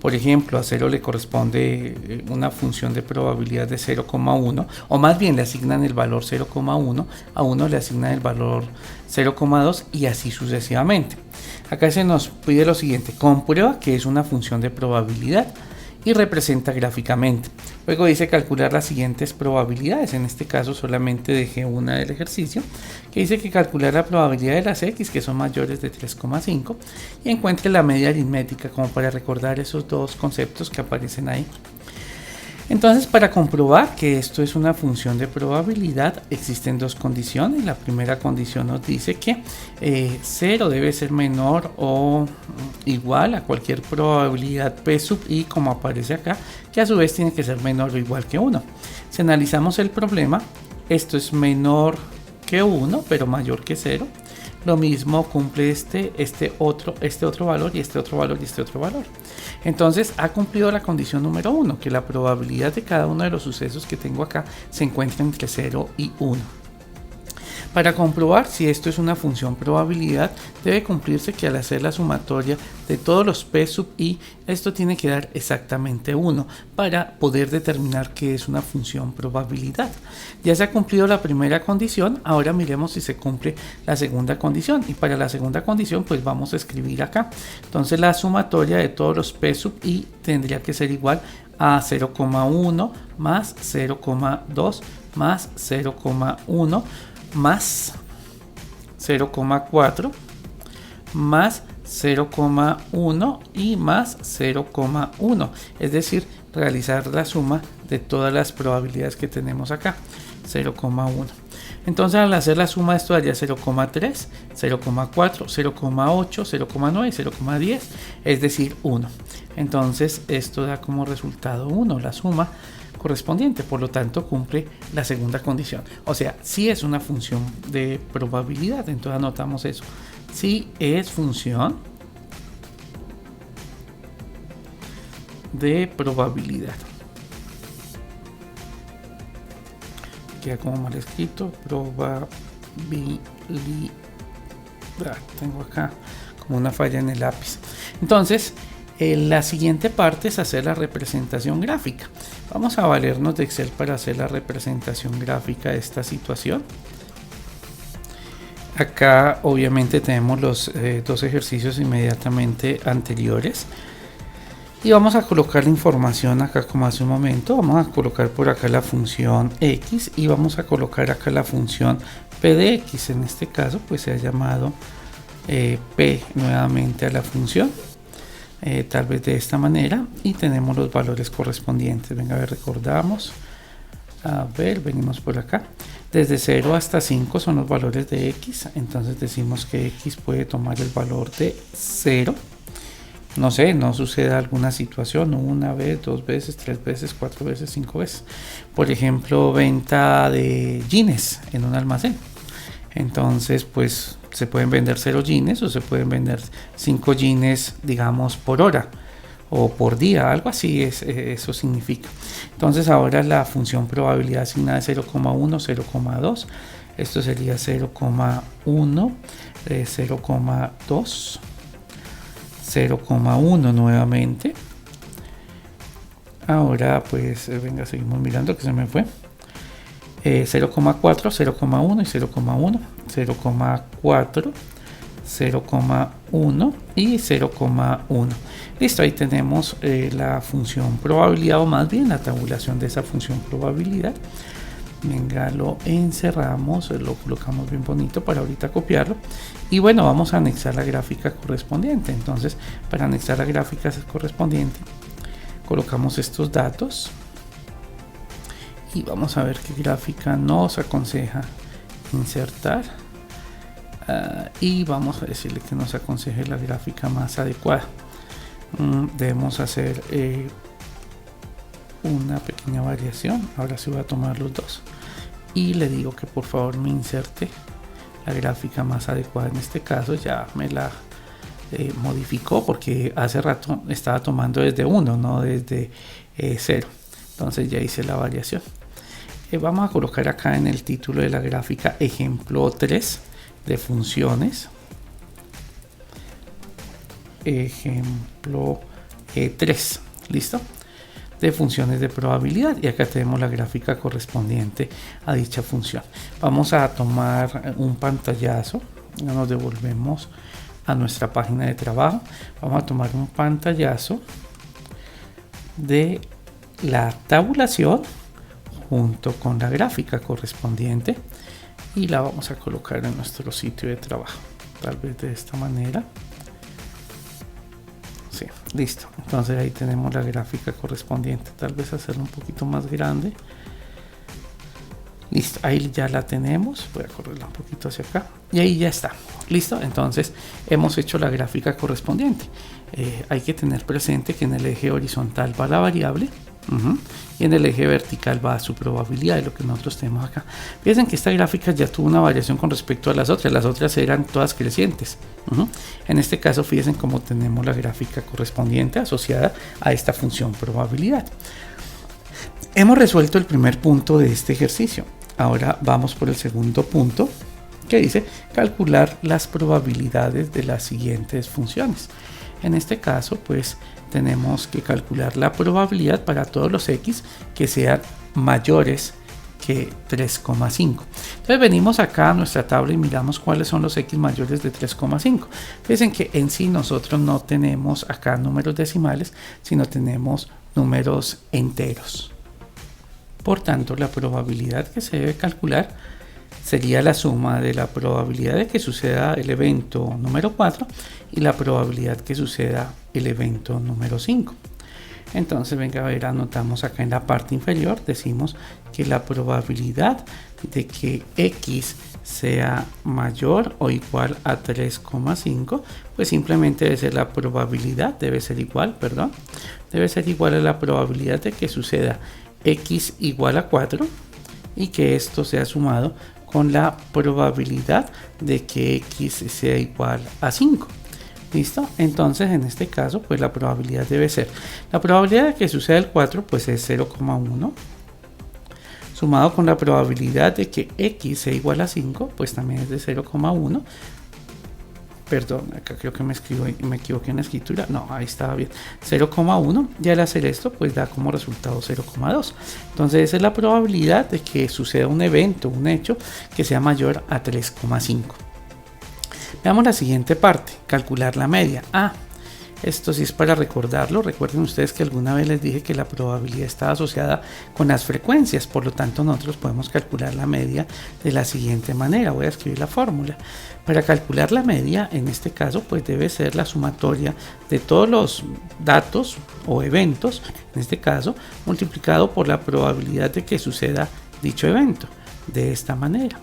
Por ejemplo, a 0 le corresponde una función de probabilidad de 0,1, o más bien le asignan el valor 0,1, a 1 le asignan el valor 0,2 y así sucesivamente. Acá se nos pide lo siguiente: comprueba que es una función de probabilidad y representa gráficamente. Luego dice calcular las siguientes probabilidades. En este caso solamente dejé una del ejercicio, que dice que calcular la probabilidad de las X que son mayores de 3,5 y encuentre la media aritmética, como para recordar esos dos conceptos que aparecen ahí. Entonces, para comprobar que esto es una función de probabilidad, existen dos condiciones. La primera condición nos dice que 0 debe ser menor o igual a cualquier probabilidad P sub I, como aparece acá, que a su vez tiene que ser menor o igual que 1. Si analizamos el problema, esto es menor que 1, pero mayor que 0. Lo mismo cumple este otro valor y este otro valor y este otro valor. Entonces ha cumplido la condición número 1, que la probabilidad de cada uno de los sucesos que tengo acá se encuentra entre 0 y 1. Para comprobar si esto es una función probabilidad, debe cumplirse que al hacer la sumatoria de todos los p sub i, esto tiene que dar exactamente 1 para poder determinar que es una función probabilidad. Ya se ha cumplido la primera condición, ahora miremos si se cumple la segunda condición. Y para la segunda condición, pues vamos a escribir acá. Entonces la sumatoria de todos los p sub i tendría que ser igual a 0,1 más 0,2 más 0,1 más 0,4 más 0,1 y más 0,1, es decir, realizar la suma de todas las probabilidades que tenemos acá, 0,1. Entonces al hacer la suma esto daría 0,3, 0,4, 0,8, 0,9 y 0,10, es decir 1. Entonces esto da como resultado 1, la suma correspondiente, por lo tanto cumple la segunda condición. O sea, si es una función de probabilidad, entonces anotamos eso. Si es función de probabilidad. Queda como mal escrito, probabilidad. Tengo acá como una falla en el lápiz. Entonces, la siguiente parte es hacer la representación gráfica. Vamos a valernos de Excel para hacer la representación gráfica de esta situación. Acá obviamente tenemos los dos ejercicios inmediatamente anteriores. Y vamos a colocar la información acá como hace un momento. Vamos a colocar por acá la función x y vamos a colocar acá la función p de x. En este caso pues se ha llamado p nuevamente a la función. Tal vez de esta manera, y tenemos los valores correspondientes. Venga, a ver, recordamos. A ver, venimos por acá. Desde 0 hasta 5 son los valores de x. Entonces decimos que x puede tomar el valor de 0. No sé, no suceda alguna situación, una vez, dos veces, tres veces, cuatro veces, cinco veces. Por ejemplo, venta de jeans en un almacén. Entonces, pues se pueden vender 0 jeans o se pueden vender 5 jeans, digamos, por hora o por día, algo así eso significa. Entonces ahora la función probabilidad asignada es 0,1, 0,2. Esto sería 0,1, 0,2, 0,1 nuevamente. Ahora pues venga, seguimos mirando que se me fue. 0,4, 0,1 y 0,1, 0,4, 0,1 y 0,1. Listo, ahí tenemos la función probabilidad, o más bien la tabulación de esa función probabilidad. Venga, lo encerramos, lo colocamos bien bonito para ahorita copiarlo. Y bueno, vamos a anexar la gráfica correspondiente. Entonces, para anexar la gráfica correspondiente, colocamos estos datos. Y vamos a ver qué gráfica nos aconseja insertar. Y vamos a decirle que nos aconseje la gráfica más adecuada. Debemos hacer una pequeña variación. Ahora sí voy a tomar los dos. Y le digo que por favor me inserte la gráfica más adecuada. En este caso ya me la modificó porque hace rato estaba tomando desde 1, no desde 0. Entonces ya hice la variación. Vamos a colocar acá en el título de la gráfica ejemplo 3 de funciones. Ejemplo 3, ¿listo? De funciones de probabilidad, y acá tenemos la gráfica correspondiente a dicha función. Vamos a tomar un pantallazo. Nos devolvemos a nuestra página de trabajo. Vamos a tomar un pantallazo de la tabulación junto con la gráfica correspondiente y la vamos a colocar en nuestro sitio de trabajo, tal vez de esta manera. Sí, listo. Entonces ahí tenemos la gráfica correspondiente, tal vez hacerlo un poquito más grande. Listo, ahí ya la tenemos. Voy a correrla un poquito hacia acá y ahí ya está. Listo, entonces hemos hecho la gráfica correspondiente. Hay que tener presente que en el eje horizontal va la variable Y en el eje vertical va su probabilidad, de lo que nosotros tenemos acá. Fíjense que esta gráfica ya tuvo una variación con respecto a las otras eran todas crecientes. En este caso, fíjense cómo tenemos la gráfica correspondiente asociada a esta función probabilidad. Hemos resuelto el primer punto de este ejercicio. Ahora vamos por el segundo punto, que dice calcular las probabilidades de las siguientes funciones. En este caso, pues tenemos que calcular la probabilidad para todos los x que sean mayores que 3,5. Entonces venimos acá a nuestra tabla y miramos cuáles son los x mayores de 3,5. Fíjense que en sí nosotros no tenemos acá números decimales, sino tenemos números enteros. Por tanto, la probabilidad que se debe calcular sería la suma de la probabilidad de que suceda el evento número 4 y la probabilidad que suceda el evento número 5. Entonces, venga a ver, anotamos acá en la parte inferior, decimos que la probabilidad de que x sea mayor o igual a 3,5, pues simplemente debe ser la probabilidad, debe ser igual a la probabilidad de que suceda x igual a 4 y que esto sea sumado con la probabilidad de que x sea igual a 5. ¿Listo? Entonces, en este caso, pues la probabilidad debe ser, la probabilidad de que suceda el 4, pues es 0,1, sumado con la probabilidad de que x sea igual a 5, pues también es de 0,1. Perdón, acá creo que me equivoqué en la escritura. No, ahí estaba bien. 0,1. Y al hacer esto, pues da como resultado 0,2. Entonces, esa es la probabilidad de que suceda un evento, un hecho, que sea mayor a 3,5. Veamos la siguiente parte, calcular la media. Esto sí es para recordarlo. Recuerden ustedes que alguna vez les dije que la probabilidad está asociada con las frecuencias. Por lo tanto, nosotros podemos calcular la media de la siguiente manera. Voy a escribir la fórmula. Para calcular la media, en este caso, pues debe ser la sumatoria de todos los datos o eventos, en este caso, multiplicado por la probabilidad de que suceda dicho evento. De esta manera.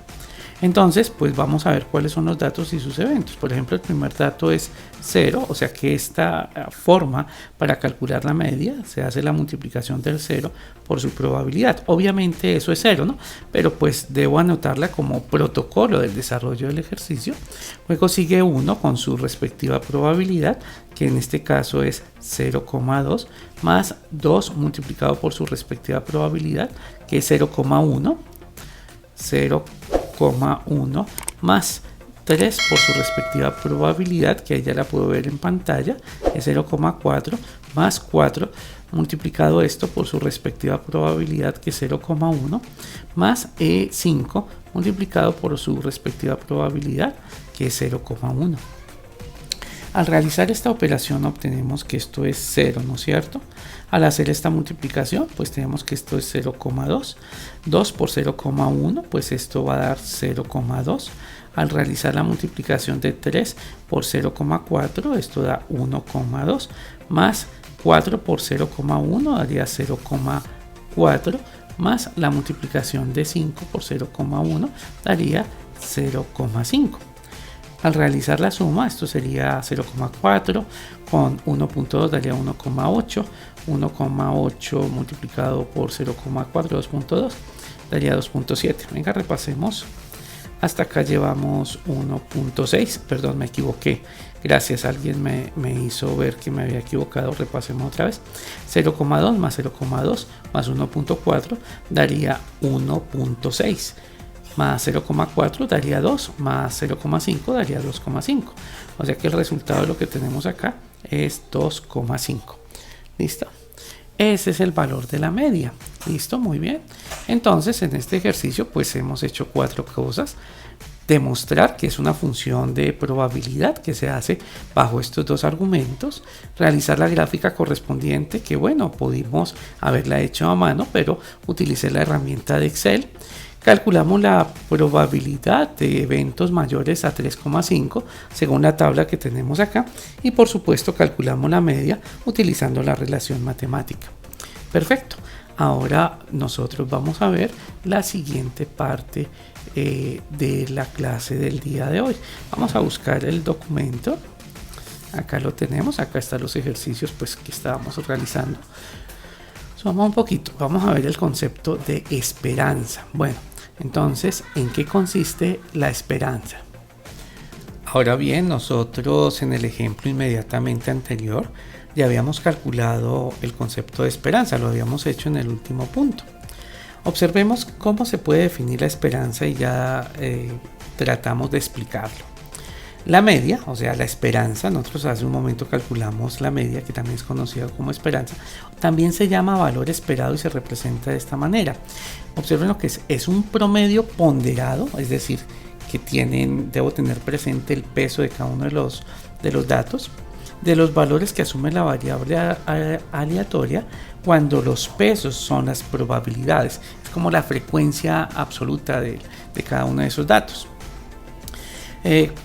Entonces, pues vamos a ver cuáles son los datos y sus eventos. Por ejemplo, el primer dato es 0, o sea que esta forma para calcular la media se hace la multiplicación del 0 por su probabilidad. Obviamente eso es 0, ¿no? Pero pues debo anotarla como protocolo del desarrollo del ejercicio. Luego sigue 1 con su respectiva probabilidad, que en este caso es 0,2, más 2 multiplicado por su respectiva probabilidad, que es 0,1, 0,1 más 3 por su respectiva probabilidad, que ahí ya la puedo ver en pantalla, es 0,4 más 4 multiplicado esto por su respectiva probabilidad, que es 0,1 más 5 multiplicado por su respectiva probabilidad, que es 0,1. Al realizar esta operación obtenemos que esto es 0, ¿no es cierto? Al hacer esta multiplicación, pues tenemos que esto es 0,2. 2 por 0,1, pues esto va a dar 0,2. Al realizar la multiplicación de 3 por 0,4, esto da 1,2. Más 4 por 0,1 daría 0,4. Más la multiplicación de 5 por 0,1 daría 0,5. Al realizar la suma, esto sería 0,4 con 1,2 daría 1,8. 1,8 multiplicado por 0,4, 2,2 daría 2,7. Venga, repasemos. Hasta acá llevamos 1,6. Perdón, me equivoqué. Gracias, alguien me hizo ver que me había equivocado. Repasemos otra vez. 0,2 más 0,2 más 1,4 daría 1,6. Más 0,4 daría 2, más 0,5 daría 2,5. O sea que el resultado de lo que tenemos acá es 2,5. ¿Listo? Ese es el valor de la media. ¿Listo? Muy bien. Entonces, en este ejercicio, pues hemos hecho 4 cosas. Demostrar que es una función de probabilidad que se hace bajo estos dos argumentos. Realizar la gráfica correspondiente, que bueno, pudimos haberla hecho a mano, pero utilicé la herramienta de Excel. Calculamos la probabilidad de eventos mayores a 3,5 según la tabla que tenemos acá y por supuesto calculamos la media utilizando la relación matemática. Perfecto. Ahora nosotros vamos a ver la siguiente parte de la clase del día de hoy. Vamos a buscar el documento. Acá lo tenemos, acá están los ejercicios pues, que estábamos realizando Suma un poquito, vamos a ver el concepto de esperanza. Bueno, entonces, ¿en qué consiste la esperanza? Ahora bien, nosotros en el ejemplo inmediatamente anterior ya habíamos calculado el concepto de esperanza, lo habíamos hecho en el último punto. Observemos cómo se puede definir la esperanza y ya tratamos de explicarlo. La media, o sea, la esperanza, nosotros hace un momento calculamos la media, que también es conocida como esperanza, también se llama valor esperado y se representa de esta manera. Observen lo que es un promedio ponderado, es decir, que debo tener presente el peso de cada uno de los datos, de los valores que asume la variable aleatoria cuando los pesos son las probabilidades. Es como la frecuencia absoluta de cada uno de esos datos.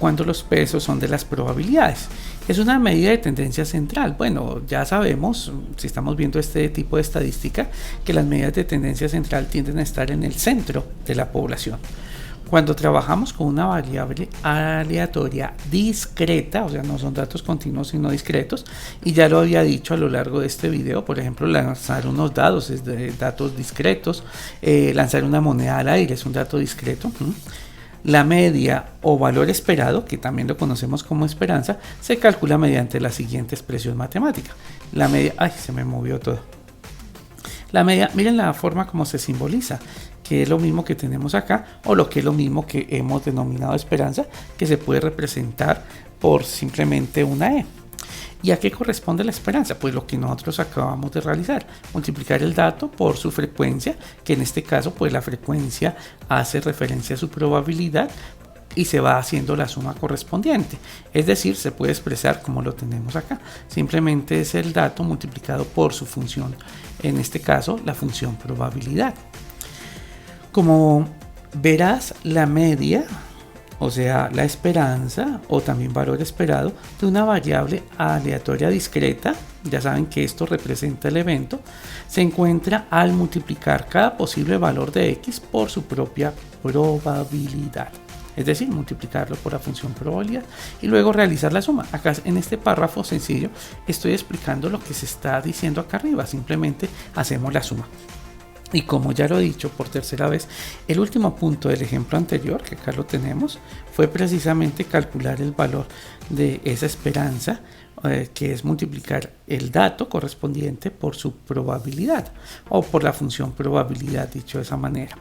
Cuando los pesos son de las probabilidades. Es una medida de tendencia central. Bueno, ya sabemos, si estamos viendo este tipo de estadística, que las medidas de tendencia central tienden a estar en el centro de la población. Cuando trabajamos con una variable aleatoria discreta, o sea, no son datos continuos sino discretos, y ya lo había dicho a lo largo de este video, por ejemplo, lanzar unos dados es de datos discretos, lanzar una moneda al aire es un dato discreto. La media o valor esperado, que también lo conocemos como esperanza, se calcula mediante la siguiente expresión matemática. La media, ay, se me movió todo. La media, miren la forma como se simboliza, que es lo mismo que tenemos acá, o lo que es lo mismo que hemos denominado esperanza, que se puede representar por simplemente una E. ¿Y a qué corresponde la esperanza? Pues lo que nosotros acabamos de realizar, multiplicar el dato por su frecuencia, que en este caso pues la frecuencia hace referencia a su probabilidad y se va haciendo la suma correspondiente. Es decir, se puede expresar como lo tenemos acá. Simplemente es el dato multiplicado por su función, en este caso la función probabilidad. Como verás, la media, o sea, la esperanza o también valor esperado de una variable aleatoria discreta, ya saben que esto representa el evento, se encuentra al multiplicar cada posible valor de x por su propia probabilidad. Es decir, multiplicarlo por la función probabilidad y luego realizar la suma. Acá en este párrafo sencillo estoy explicando lo que se está diciendo acá arriba, simplemente hacemos la suma. Y como ya lo he dicho por tercera vez, el último punto del ejemplo anterior, que acá lo tenemos, fue precisamente calcular el valor de esa esperanza, que es multiplicar el dato correspondiente por su probabilidad, o por la función probabilidad, dicho de esa manera.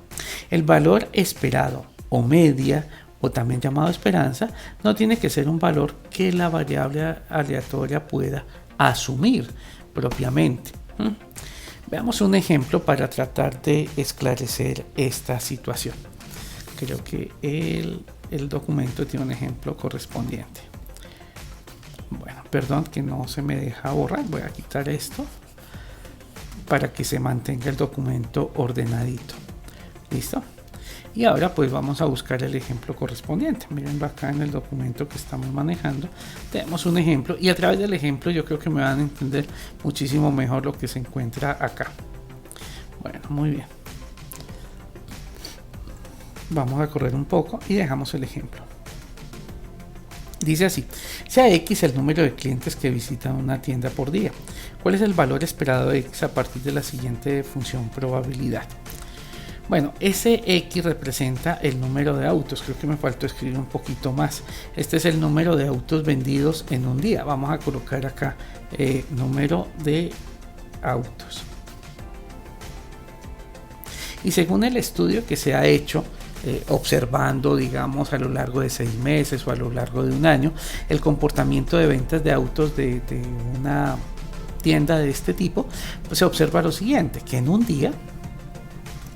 El valor esperado o media, o también llamado esperanza, no tiene que ser un valor que la variable aleatoria pueda asumir propiamente. Veamos un ejemplo para tratar de esclarecer esta situación. Creo que el documento tiene un ejemplo correspondiente. Bueno, perdón que no se me deja borrar. Voy a quitar esto para que se mantenga el documento ordenadito. ¿Listo? Y ahora pues vamos a buscar el ejemplo correspondiente. Mirenlo acá en el documento que estamos manejando. Tenemos un ejemplo y a través del ejemplo yo creo que me van a entender muchísimo mejor lo que se encuentra acá. Bueno, muy bien. Vamos a correr un poco y dejamos el ejemplo. Dice así: sea X el número de clientes que visitan una tienda por día. ¿Cuál es el valor esperado de X a partir de la siguiente función probabilidad? Bueno, ese X representa el número de autos. Creo que me faltó escribir un poquito más. Este es el número de autos vendidos en un día. Vamos a colocar acá número de autos. Y según el estudio que se ha hecho, observando, digamos, a lo largo de 6 meses o a lo largo de un año, el comportamiento de ventas de autos de una tienda de este tipo, pues se observa lo siguiente, que en un día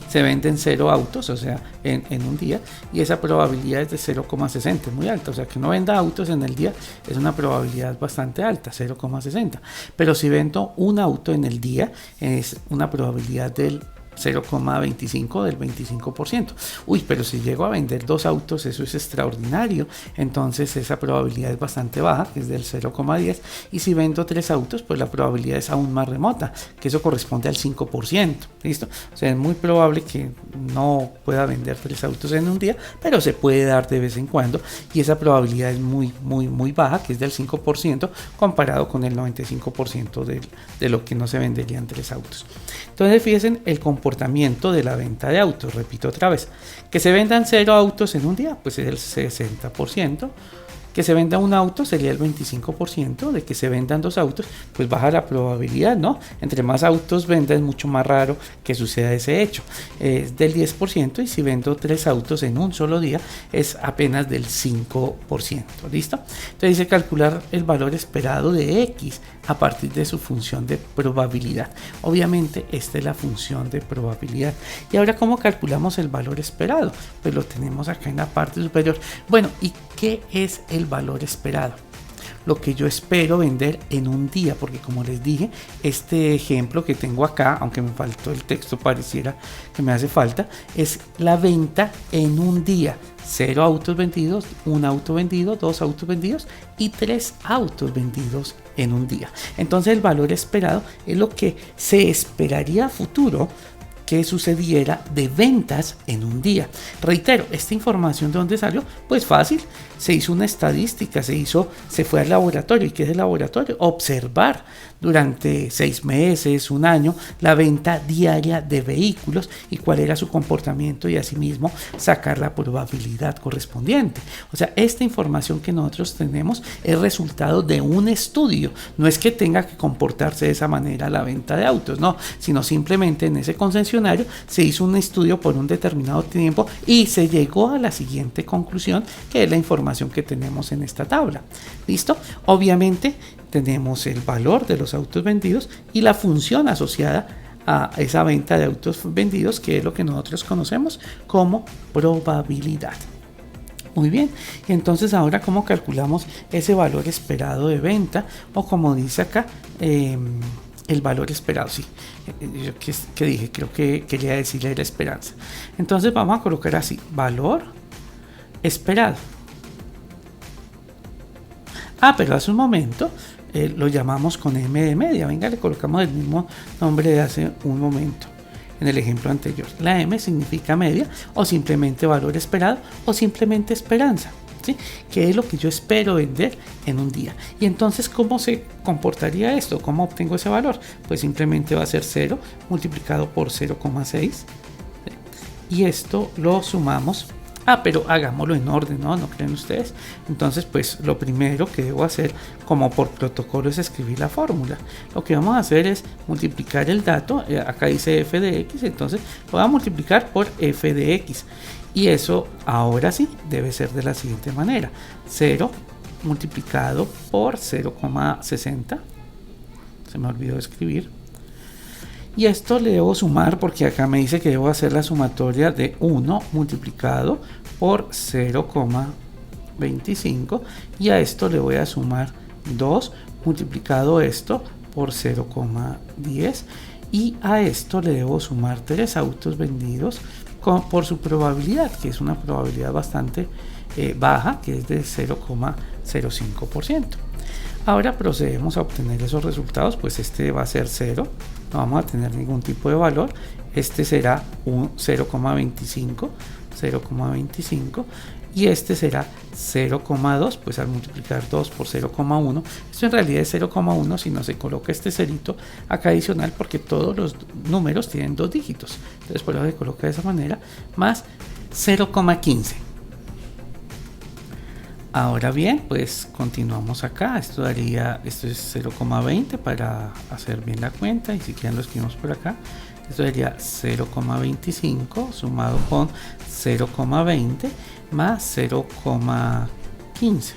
se venden 0 autos, o sea, en un día, y esa probabilidad es de 0,60, muy alta, o sea, que no venda autos en el día es una probabilidad bastante alta, 0,60, pero si vendo un auto en el día es una probabilidad del 0,25 del 25%. Uy, pero si llego a vender 2 autos, eso es extraordinario. Entonces esa probabilidad es bastante baja, que es del 0,10. Y si vendo 3 autos, pues la probabilidad es aún más remota, que eso corresponde al 5%. ¿Listo? O sea, es muy probable que no pueda vender 3 autos en un día, pero se puede dar de vez en cuando. Y esa probabilidad es muy baja, que es del 5%, comparado con el 95% de lo que no se venderían 3 autos. Entonces, fíjense el comportamiento de la venta de autos. Repito otra vez, que se vendan 0 autos en un día, pues es el 60%. Que se venda un auto sería el 25%, de que se vendan 2 autos, pues baja la probabilidad, ¿no? Entre más autos venda es mucho más raro que suceda ese hecho. Es del 10% y si vendo 3 autos en un solo día es apenas del 5%, ¿listo? Entonces dice calcular el valor esperado de X a partir de su función de probabilidad. Obviamente esta es la función de probabilidad. Y ahora, ¿cómo calculamos el valor esperado? Pues lo tenemos acá en la parte superior. Bueno, ¿y qué es el valor esperado? Lo que yo espero vender en un día, porque como les dije, este ejemplo que tengo acá, aunque me faltó el texto, pareciera que me hace falta, es la venta en un día. 0 autos vendidos, 1 auto vendido, 2 autos vendidos y 3 autos vendidos en un día. Entonces el valor esperado es lo que se esperaría a futuro que sucediera de ventas en un día. Reitero, esta información ¿de dónde salió? Pues fácil, se hizo una estadística, se fue al laboratorio. ¿Y qué es el laboratorio? Observar durante 6 meses, un año, la venta diaria de vehículos y cuál era su comportamiento y asimismo sacar la probabilidad correspondiente. O sea, esta información que nosotros tenemos es resultado de un estudio. No es que tenga que comportarse de esa manera la venta de autos, no, sino simplemente en ese concesionario se hizo un estudio por un determinado tiempo y se llegó a la siguiente conclusión, que es la información que tenemos en esta tabla. ¿Listo? Obviamente tenemos el valor de los autos vendidos y la función asociada a esa venta de autos vendidos, que es lo que nosotros conocemos como probabilidad. Muy bien, y entonces ahora ¿cómo calculamos ese valor esperado de venta? O como dice acá, el valor esperado, sí. ¿Qué dije? Creo que quería decirle la esperanza. Entonces vamos a colocar así, valor esperado. Pero hace un momento lo llamamos con M de media. Venga, le colocamos el mismo nombre de hace un momento en el ejemplo anterior. La M significa media o simplemente valor esperado o simplemente esperanza, ¿sí? ¿Qué es lo que yo espero vender en un día? Y entonces, ¿cómo se comportaría esto? ¿Cómo obtengo ese valor? Pues simplemente va a ser 0 multiplicado por 0,6 y esto lo sumamos. Pero hagámoslo en orden, ¿no? ¿No creen ustedes? Entonces, pues lo primero que debo hacer, como por protocolo, es escribir la fórmula. Lo que vamos a hacer es multiplicar el dato, acá dice f de x, entonces lo voy a multiplicar por f de x. Y eso, ahora sí, debe ser de la siguiente manera. 0 multiplicado por 0,60. Se me olvidó escribir. Y esto le debo sumar porque acá me dice que debo hacer la sumatoria de 1 multiplicado por 0,25 y a esto le voy a sumar 2 multiplicado esto por 0,10 y a esto le debo sumar 3 autos vendidos por su probabilidad, que es una probabilidad bastante baja, que es de 0,05%. Ahora procedemos a obtener esos resultados, pues este va a ser 0, no vamos a tener ningún tipo de valor, este será un 0,25 y este será 0,2, pues al multiplicar 2 por 0,1, esto en realidad es 0,1 si no se coloca este cerito acá adicional porque todos los números tienen 2 dígitos, entonces por eso se coloca de esa manera, más 0,15. Ahora bien, pues continuamos acá, esto es 0,20 para hacer bien la cuenta y si quieren lo escribimos por acá, esto sería 0,25 sumado con 0,20 más 0,15.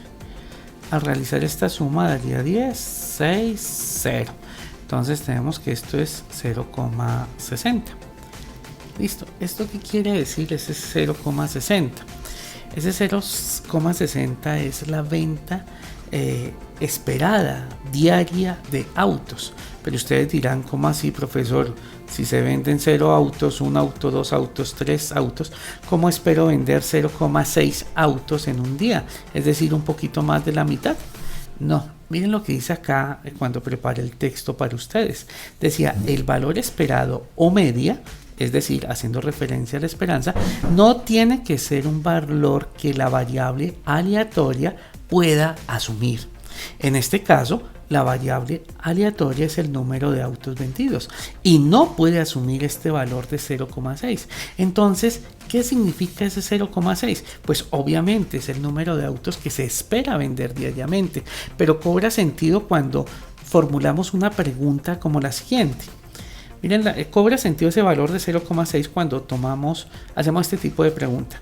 Al realizar esta suma daría 10, 6, 0. Entonces tenemos que esto es 0,60. Listo, ¿esto qué quiere decir ese 0,60? Ese 0,60 es la venta esperada diaria de autos. Pero ustedes dirán, ¿cómo así, profesor? Si se venden 0 autos, 1 auto, 2 autos, 3 autos, ¿cómo espero vender 0,6 autos en un día? Es decir, un poquito más de la mitad. No, miren lo que dice acá cuando preparé el texto para ustedes. Decía, el valor esperado o media, es decir, haciendo referencia a la esperanza, no tiene que ser un valor que la variable aleatoria pueda asumir. En este caso, la variable aleatoria es el número de autos vendidos y no puede asumir este valor de 0,6. Entonces, ¿qué significa ese 0,6? Pues obviamente es el número de autos que se espera vender diariamente, pero cobra sentido cuando formulamos una pregunta como la siguiente. Miren, cobra sentido ese valor de 0,6 cuando hacemos este tipo de pregunta.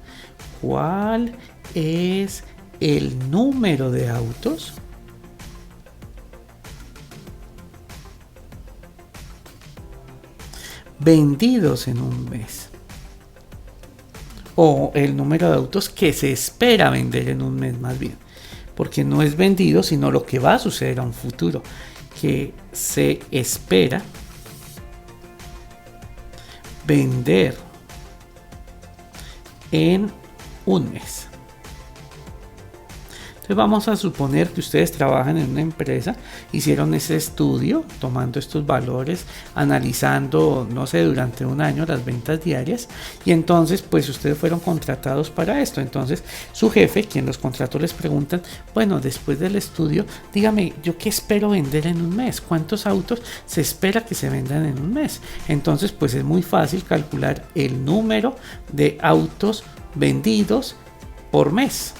¿Cuál es el número de autos vendidos en un mes? O el número de autos que se espera vender en un mes, más bien, porque no es vendido, sino lo que va a suceder a un futuro, que se espera vender en un mes. Entonces vamos a suponer que ustedes trabajan en una empresa, hicieron ese estudio tomando estos valores, analizando, no sé, durante un año las ventas diarias, y entonces pues ustedes fueron contratados para esto. Entonces su jefe, quien los contrató, les preguntan, bueno, después del estudio, dígame, ¿yo qué espero vender en un mes? ¿Cuántos autos se espera que se vendan en un mes? Entonces pues es muy fácil calcular el número de autos vendidos por mes.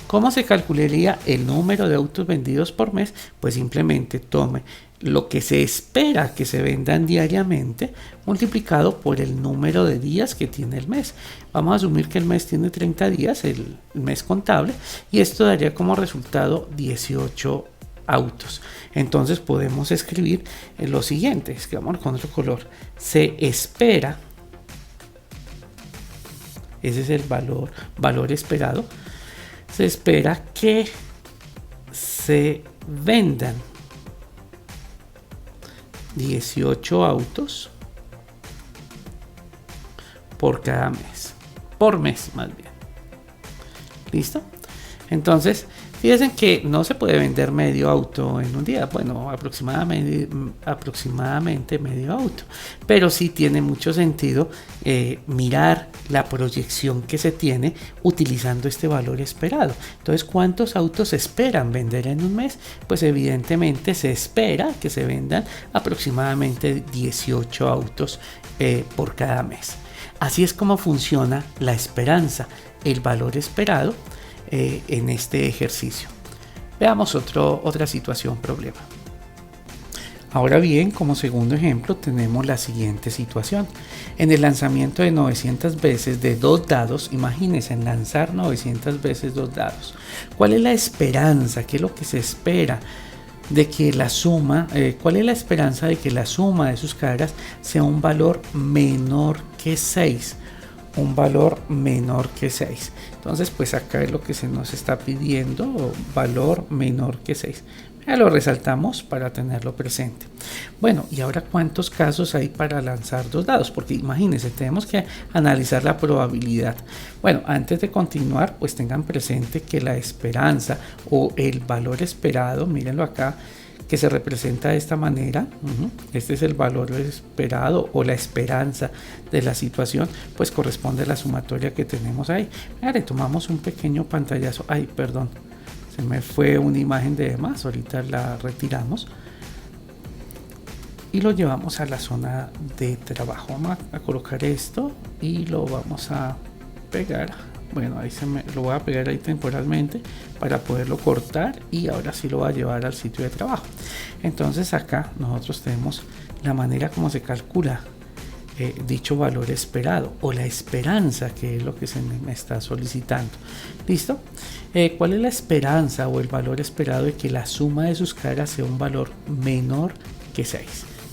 ¿Cómo se calcularía el número de autos vendidos por mes? Pues simplemente tome lo que se espera que se vendan diariamente multiplicado por el número de días que tiene el mes. Vamos a asumir que el mes tiene 30 días, el mes contable, y esto daría como resultado 18 autos. Entonces podemos escribir lo siguiente, escribamos con otro color. Se espera, ese es el valor esperado. Se espera que se vendan 18 autos por cada mes. Por mes, más bien. ¿Listo? Entonces, fíjense que no se puede vender medio auto en un día. Bueno, aproximadamente medio auto. Pero sí tiene mucho sentido mirar la proyección que se tiene utilizando este valor esperado. Entonces, ¿cuántos autos se esperan vender en un mes? Pues evidentemente se espera que se vendan aproximadamente 18 autos por cada mes. Así es como funciona la esperanza, el valor esperado en este ejercicio. Veamos otra situación, problema. Ahora bien, como segundo ejemplo tenemos la siguiente situación. En el lanzamiento de 900 veces de 2 dados, imagínense lanzar 900 veces 2 dados. ¿Cuál es la esperanza? ¿Qué es lo que se espera? De que la suma, ¿cuál es la esperanza de que la suma de sus caras sea un valor menor que 6? Un valor menor que 6. Entonces, pues acá es lo que se nos está pidiendo, valor menor que 6. Ya lo resaltamos para tenerlo presente. Bueno, y ahora, ¿cuántos casos hay para lanzar 2 dados? Porque imagínense, tenemos que analizar la probabilidad. Bueno, antes de continuar, pues tengan presente que la esperanza o el valor esperado, mírenlo acá, que se representa de esta manera. Este es el valor esperado o la esperanza de la situación, pues corresponde a la sumatoria que tenemos ahí. Ahora tomamos un pequeño pantallazo. Ay, perdón, se me fue una imagen de más, ahorita la retiramos y lo llevamos a la zona de trabajo. Vamos a colocar esto y lo vamos a pegar. Bueno, ahí lo voy a pegar ahí temporalmente para poderlo cortar y ahora sí lo voy a llevar al sitio de trabajo. Entonces acá nosotros tenemos la manera como se calcula dicho valor esperado o la esperanza, que es lo que se me está solicitando. ¿Listo? ¿Cuál es la esperanza o el valor esperado de que la suma de sus caras sea un valor menor que 6?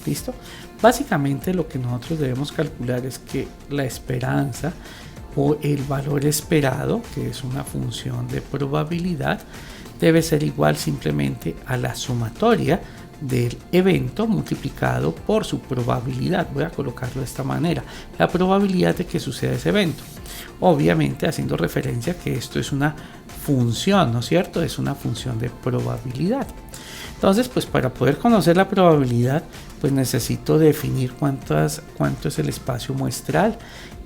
¿Listo? Básicamente lo que nosotros debemos calcular es que la esperanza o el valor esperado, que es una función de probabilidad, debe ser igual simplemente a la sumatoria del evento multiplicado por su probabilidad. Voy a colocarlo de esta manera: la probabilidad de que suceda ese evento, obviamente haciendo referencia que esto es una función, ¿no es cierto? Es una función de probabilidad. Entonces, pues para poder conocer la probabilidad, pues necesito definir cuánto es el espacio muestral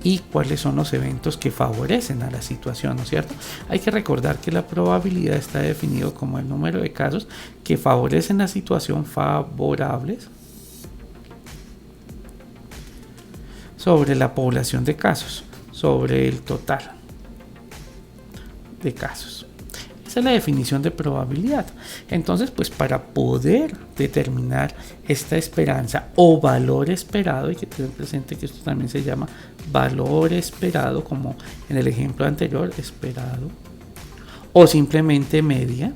y cuáles son los eventos que favorecen a la situación, ¿no es cierto? Hay que recordar que la probabilidad está definido como el número de casos que favorecen la situación favorables sobre la población de casos, sobre el total de casos. Esa es la definición de probabilidad. Entonces, pues para poder determinar esta esperanza o valor esperado, hay que tener presente que esto también se llama valor esperado, como en el ejemplo anterior, esperado, o simplemente media.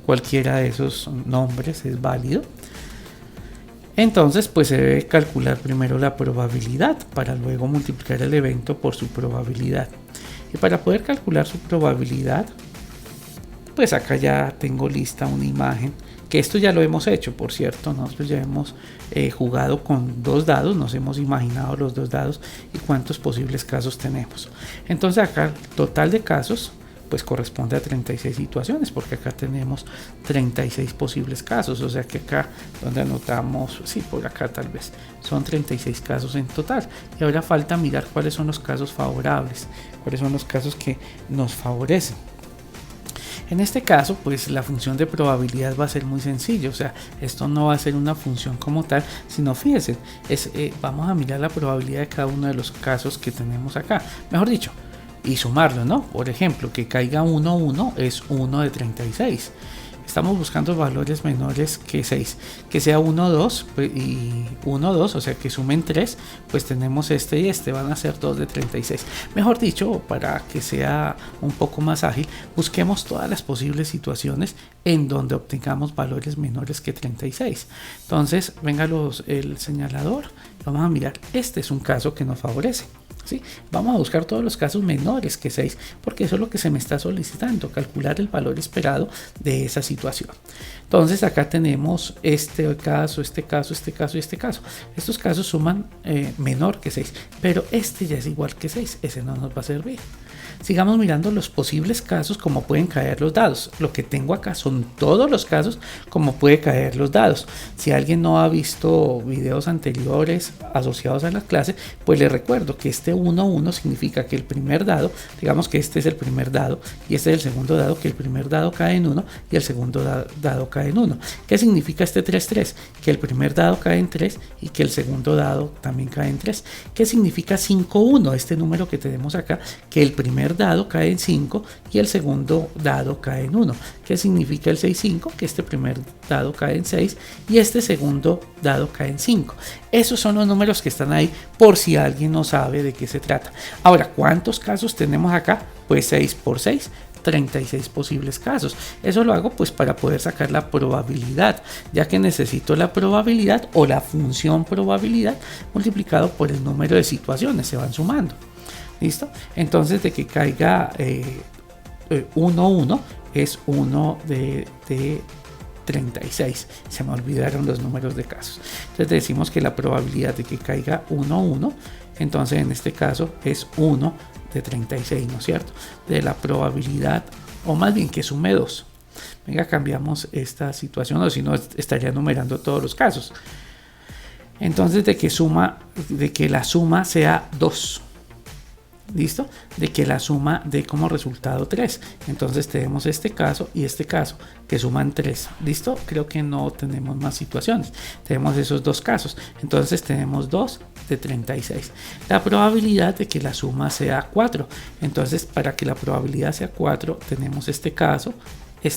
Cualquiera de esos nombres es válido. Entonces, pues se debe calcular primero la probabilidad para luego multiplicar el evento por su probabilidad. Y para poder calcular su probabilidad, pues acá ya tengo lista una imagen, que esto ya lo hemos hecho, por cierto. Nosotros ya hemos jugado con dos dados, nos hemos imaginado los dos dados y cuántos posibles casos tenemos. Entonces acá el total de casos pues corresponde a 36 situaciones, porque acá tenemos 36 posibles casos, o sea que acá donde anotamos, sí, por acá tal vez, son 36 casos en total. Y ahora falta mirar cuáles son los casos favorables, cuáles son los casos que nos favorecen. En este caso, pues la función de probabilidad va a ser muy sencilla, o sea, esto no va a ser una función como tal, sino fíjense, vamos a mirar la probabilidad de cada uno de los casos que tenemos acá, mejor dicho, y sumarlo, ¿no? Por ejemplo, que caiga 1, 1 es 1 de 36. Estamos buscando valores menores que 6. Que sea 1, 2 y 1, 2, o sea que sumen 3, pues tenemos este y este, van a ser 2 de 36. Mejor dicho, para que sea un poco más ágil, busquemos todas las posibles situaciones en donde obtengamos valores menores que 36. Entonces, venga el señalador, vamos a mirar, este es un caso que nos favorece. ¿Sí? Vamos a buscar todos los casos menores que 6, porque eso es lo que se me está solicitando, calcular el valor esperado de esa situación. Entonces acá tenemos este caso, este caso, este caso y este caso. Estos casos suman menor que 6, pero este ya es igual que 6, ese no nos va a servir. Sigamos mirando los posibles casos como pueden caer los dados. Lo que tengo acá son todos los casos como puede caer los dados. Si alguien no ha visto videos anteriores asociados a la clase, pues les recuerdo que este 1, 1 significa que el primer dado, digamos que este es el primer dado y este es el segundo dado, que el primer dado cae en 1 y el segundo dado cae en 1. ¿Qué significa este 3, 3? Que el primer dado cae en 3 y que el segundo dado también cae en 3. ¿Qué significa 5, 1? Este número que tenemos acá, que el primer dado cae en 5 y el segundo dado cae en 1. ¿Qué significa el 6, 5? Que este primer dado cae en 6 y este segundo dado cae en 5. Esos son los números que están ahí por si alguien no sabe de qué se trata. Ahora, ¿cuántos casos tenemos acá? Pues 6 por 6. 36 posibles casos. Eso lo hago pues para poder sacar la probabilidad, ya que necesito la probabilidad o la función probabilidad multiplicado por el número de situaciones, se van sumando. ¿Listo? Entonces de que caiga 1, 1 es 1 de 36. Se me olvidaron los números de casos. Entonces decimos que la probabilidad de que caiga 1, 1, entonces en este caso es 1 de 36, ¿no es cierto? De la probabilidad, o más bien que sume 2. Venga, cambiamos esta situación, o si no estaría numerando todos los casos. Entonces de que la suma sea 2. ¿Listo? De que la suma dé como resultado 3. Entonces tenemos este caso y este caso que suman 3. ¿Listo? Creo que no tenemos más situaciones. Tenemos esos dos casos. Entonces tenemos 2 de 36. La probabilidad de que la suma sea 4. Entonces para que la probabilidad sea 4 tenemos este caso y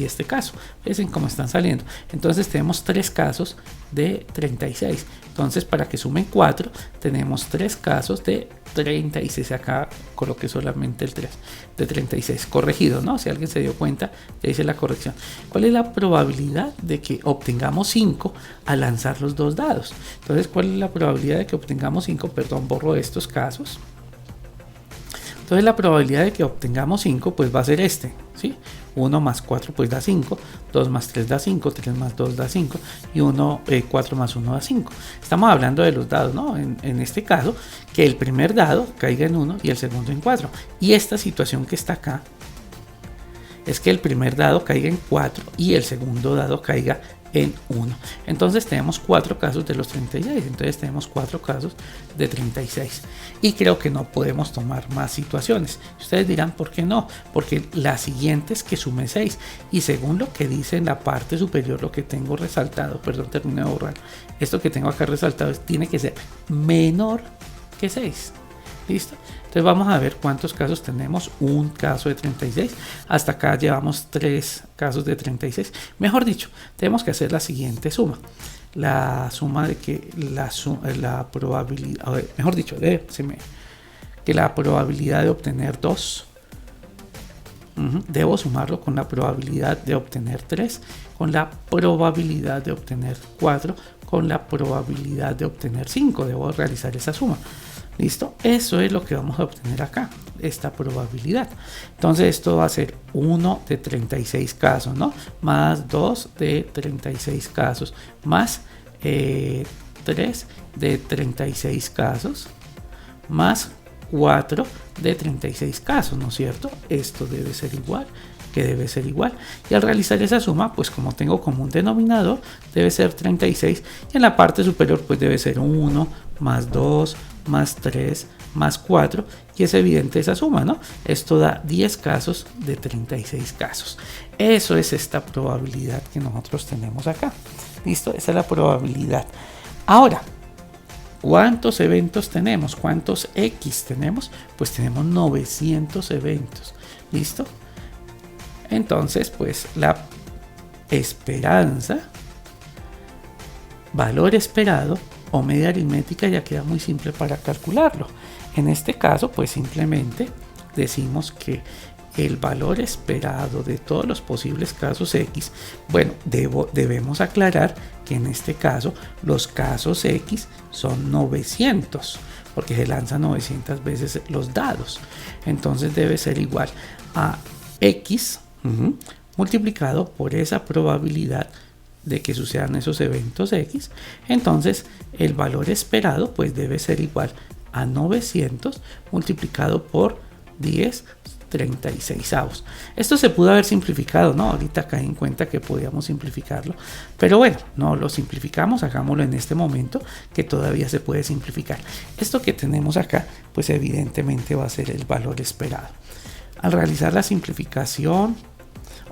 este caso. Fíjense cómo están saliendo. Entonces tenemos 3 casos de 36. Entonces para que sumen 4 tenemos 3 casos de 36, acá coloqué solamente el 3 de 36, corregido, ¿no? Si alguien se dio cuenta, ya hice la corrección. ¿Cuál es la probabilidad de que obtengamos 5 al lanzar los dos dados? Entonces, ¿cuál es la probabilidad de que obtengamos 5? Perdón, borro estos casos. Entonces la probabilidad de que obtengamos 5 pues va a ser este, ¿sí? 1 más 4 pues da 5, 2 más 3 da 5, 3 más 2 da 5 y 4 más 1 da 5. Estamos hablando de los dados, ¿no? En este caso, que el primer dado caiga en 1 y el segundo en 4. Y esta situación que está acá es que el primer dado caiga en 4 y el segundo dado caiga en 1. Entonces tenemos 4 casos de los 36. Entonces tenemos 4 casos de 36. Y creo que no podemos tomar más situaciones. Ustedes dirán, ¿por qué no? Porque la siguiente es que sume 6. Y según lo que dice en la parte superior, lo que tengo resaltado, perdón, terminé de borrar. Esto que tengo acá resaltado tiene que ser menor que 6. ¿Listo? Entonces vamos a ver cuántos casos tenemos. Un caso de 36. Hasta acá llevamos 3 casos de 36. Mejor dicho, tenemos que hacer la siguiente suma. La suma de que la probabilidad, mejor dicho, que la probabilidad de obtener 2, debo sumarlo con la probabilidad de obtener 3, con la probabilidad de obtener 4, con la probabilidad de obtener 5. Debo realizar esa suma. ¿Listo? Eso es lo que vamos a obtener acá, esta probabilidad. Entonces esto va a ser 1 de 36 casos, ¿no? Más 2 de 36 casos, más 3 de 36 casos, más 4 de 36 casos, ¿no es cierto? Esto debe ser igual, que debe ser igual. Y al realizar esa suma, pues como tengo como un denominador, debe ser 36. Y en la parte superior, pues debe ser 1 más 2 más 3 más 4, y es evidente esa suma, ¿no? Esto da 10 casos de 36 casos. Eso es esta probabilidad que nosotros tenemos acá. ¿Listo? Esa es la probabilidad. Ahora, ¿cuántos eventos tenemos? ¿Cuántos X tenemos? Pues tenemos 900 eventos. ¿Listo? Entonces, pues la esperanza, valor esperado, o media aritmética ya queda muy simple para calcularlo. En este caso, pues simplemente decimos que el valor esperado de todos los posibles casos X, bueno, debemos aclarar que en este caso los casos X son 900, porque se lanzan 900 veces los dados. Entonces debe ser igual a X multiplicado por esa probabilidad de que sucedan esos eventos X. Entonces el valor esperado pues debe ser igual a 900 multiplicado por 10 36avos. Esto se pudo haber simplificado, ¿no? Ahorita caí en cuenta que podíamos simplificarlo, pero bueno, no lo simplificamos, hagámoslo en este momento que todavía se puede simplificar. Esto que tenemos acá pues evidentemente va a ser el valor esperado. Al realizar la simplificación,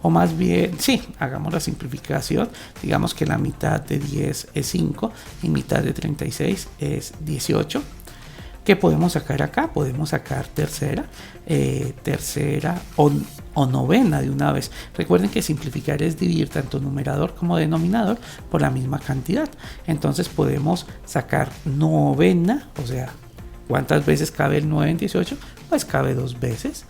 o más bien, sí, hagamos la simplificación. Digamos que la mitad de 10 es 5 y mitad de 36 es 18. ¿Qué podemos sacar acá? Podemos sacar tercera o novena de una vez. Recuerden que simplificar es dividir tanto numerador como denominador por la misma cantidad. Entonces podemos sacar novena, o sea, ¿cuántas veces cabe el 9 en 18? Pues cabe 2 veces.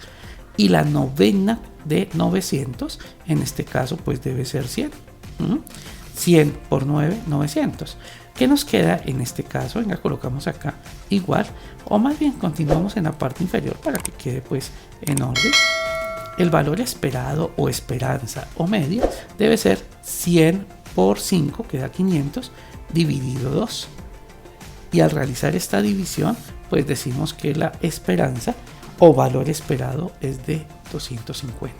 Y la novena de 900, en este caso, pues debe ser 100. 100 por 9, 900. ¿Qué nos queda en este caso? Venga, colocamos acá igual, o más bien continuamos en la parte inferior para que quede pues en orden. El valor esperado o esperanza o media debe ser 100 por 5, que da 500, dividido 2. Y al realizar esta división, pues decimos que la esperanza o valor esperado es de 250.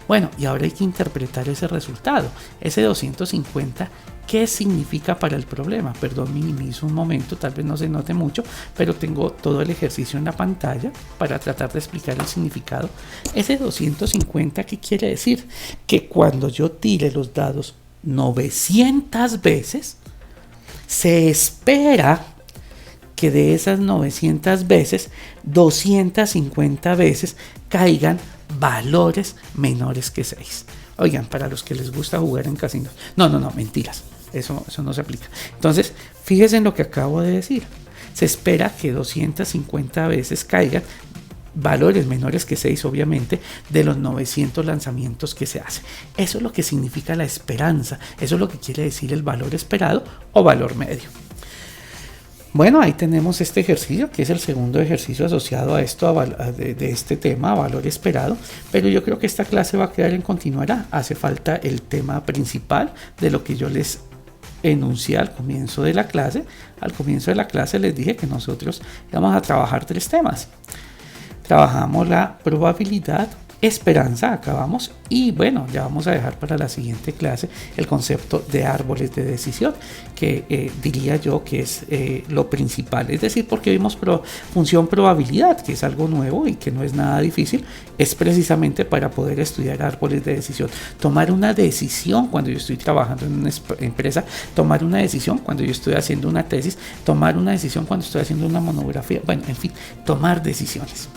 Bueno, y ahora hay que interpretar ese resultado. Ese 250, ¿qué significa para el problema? Perdón, minimizo un momento, tal vez no se note mucho, pero tengo todo el ejercicio en la pantalla para tratar de explicar el significado. Ese 250, ¿qué quiere decir? Que cuando yo tire los dados 900 veces, se espera que de esas 900 veces, 250 veces caigan valores menores que 6. Oigan, para los que les gusta jugar en casinos. No, mentiras. Eso no se aplica. Entonces, fíjense en lo que acabo de decir. se espera que 250 veces caigan valores menores que 6, obviamente, de los 900 lanzamientos que se hacen. Eso es lo que significa la esperanza, eso es lo que quiere decir el valor esperado o valor medio. Bueno, ahí tenemos este ejercicio, que es el segundo ejercicio asociado a esto, de este tema, valor esperado, pero yo creo que esta clase va a quedar en continuará. Hace falta el tema principal de lo que yo les enuncié al comienzo de la clase. Al comienzo de la clase les dije que nosotros íbamos a trabajar 3 temas. Trabajamos la probabilidad, esperanza, acabamos, y bueno, ya vamos a dejar para la siguiente clase el concepto de árboles de decisión, que diría yo que es lo principal. Es decir, porque vimos función probabilidad, que es algo nuevo y que no es nada difícil, es precisamente para poder estudiar árboles de decisión. Tomar una decisión cuando yo estoy trabajando en una empresa, tomar una decisión cuando yo estoy haciendo una tesis, tomar una decisión cuando estoy haciendo una monografía, bueno, en fin, tomar decisiones.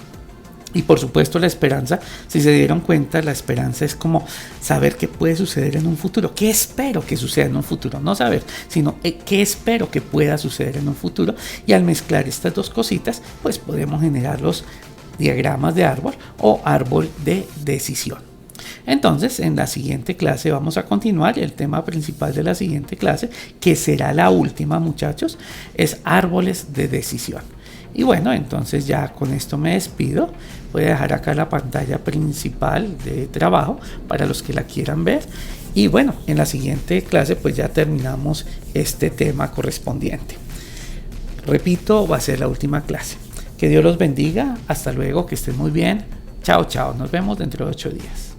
Y por supuesto la esperanza, si se dieron cuenta, la esperanza es como saber qué puede suceder en un futuro, qué espero que suceda en un futuro, no saber, sino qué espero que pueda suceder en un futuro. Y al mezclar estas dos cositas, pues podemos generar los diagramas de árbol o árbol de decisión. Entonces, en la siguiente clase vamos a continuar. El tema principal de la siguiente clase, que será la última, muchachos, es árboles de decisión. Y bueno, entonces ya con esto me despido. Voy a dejar acá la pantalla principal de trabajo para los que la quieran ver. Y bueno, en la siguiente clase pues ya terminamos este tema correspondiente. Repito, va a ser la última clase. Que Dios los bendiga. Hasta luego, que estén muy bien. Chao, chao. Nos vemos dentro de 8 días.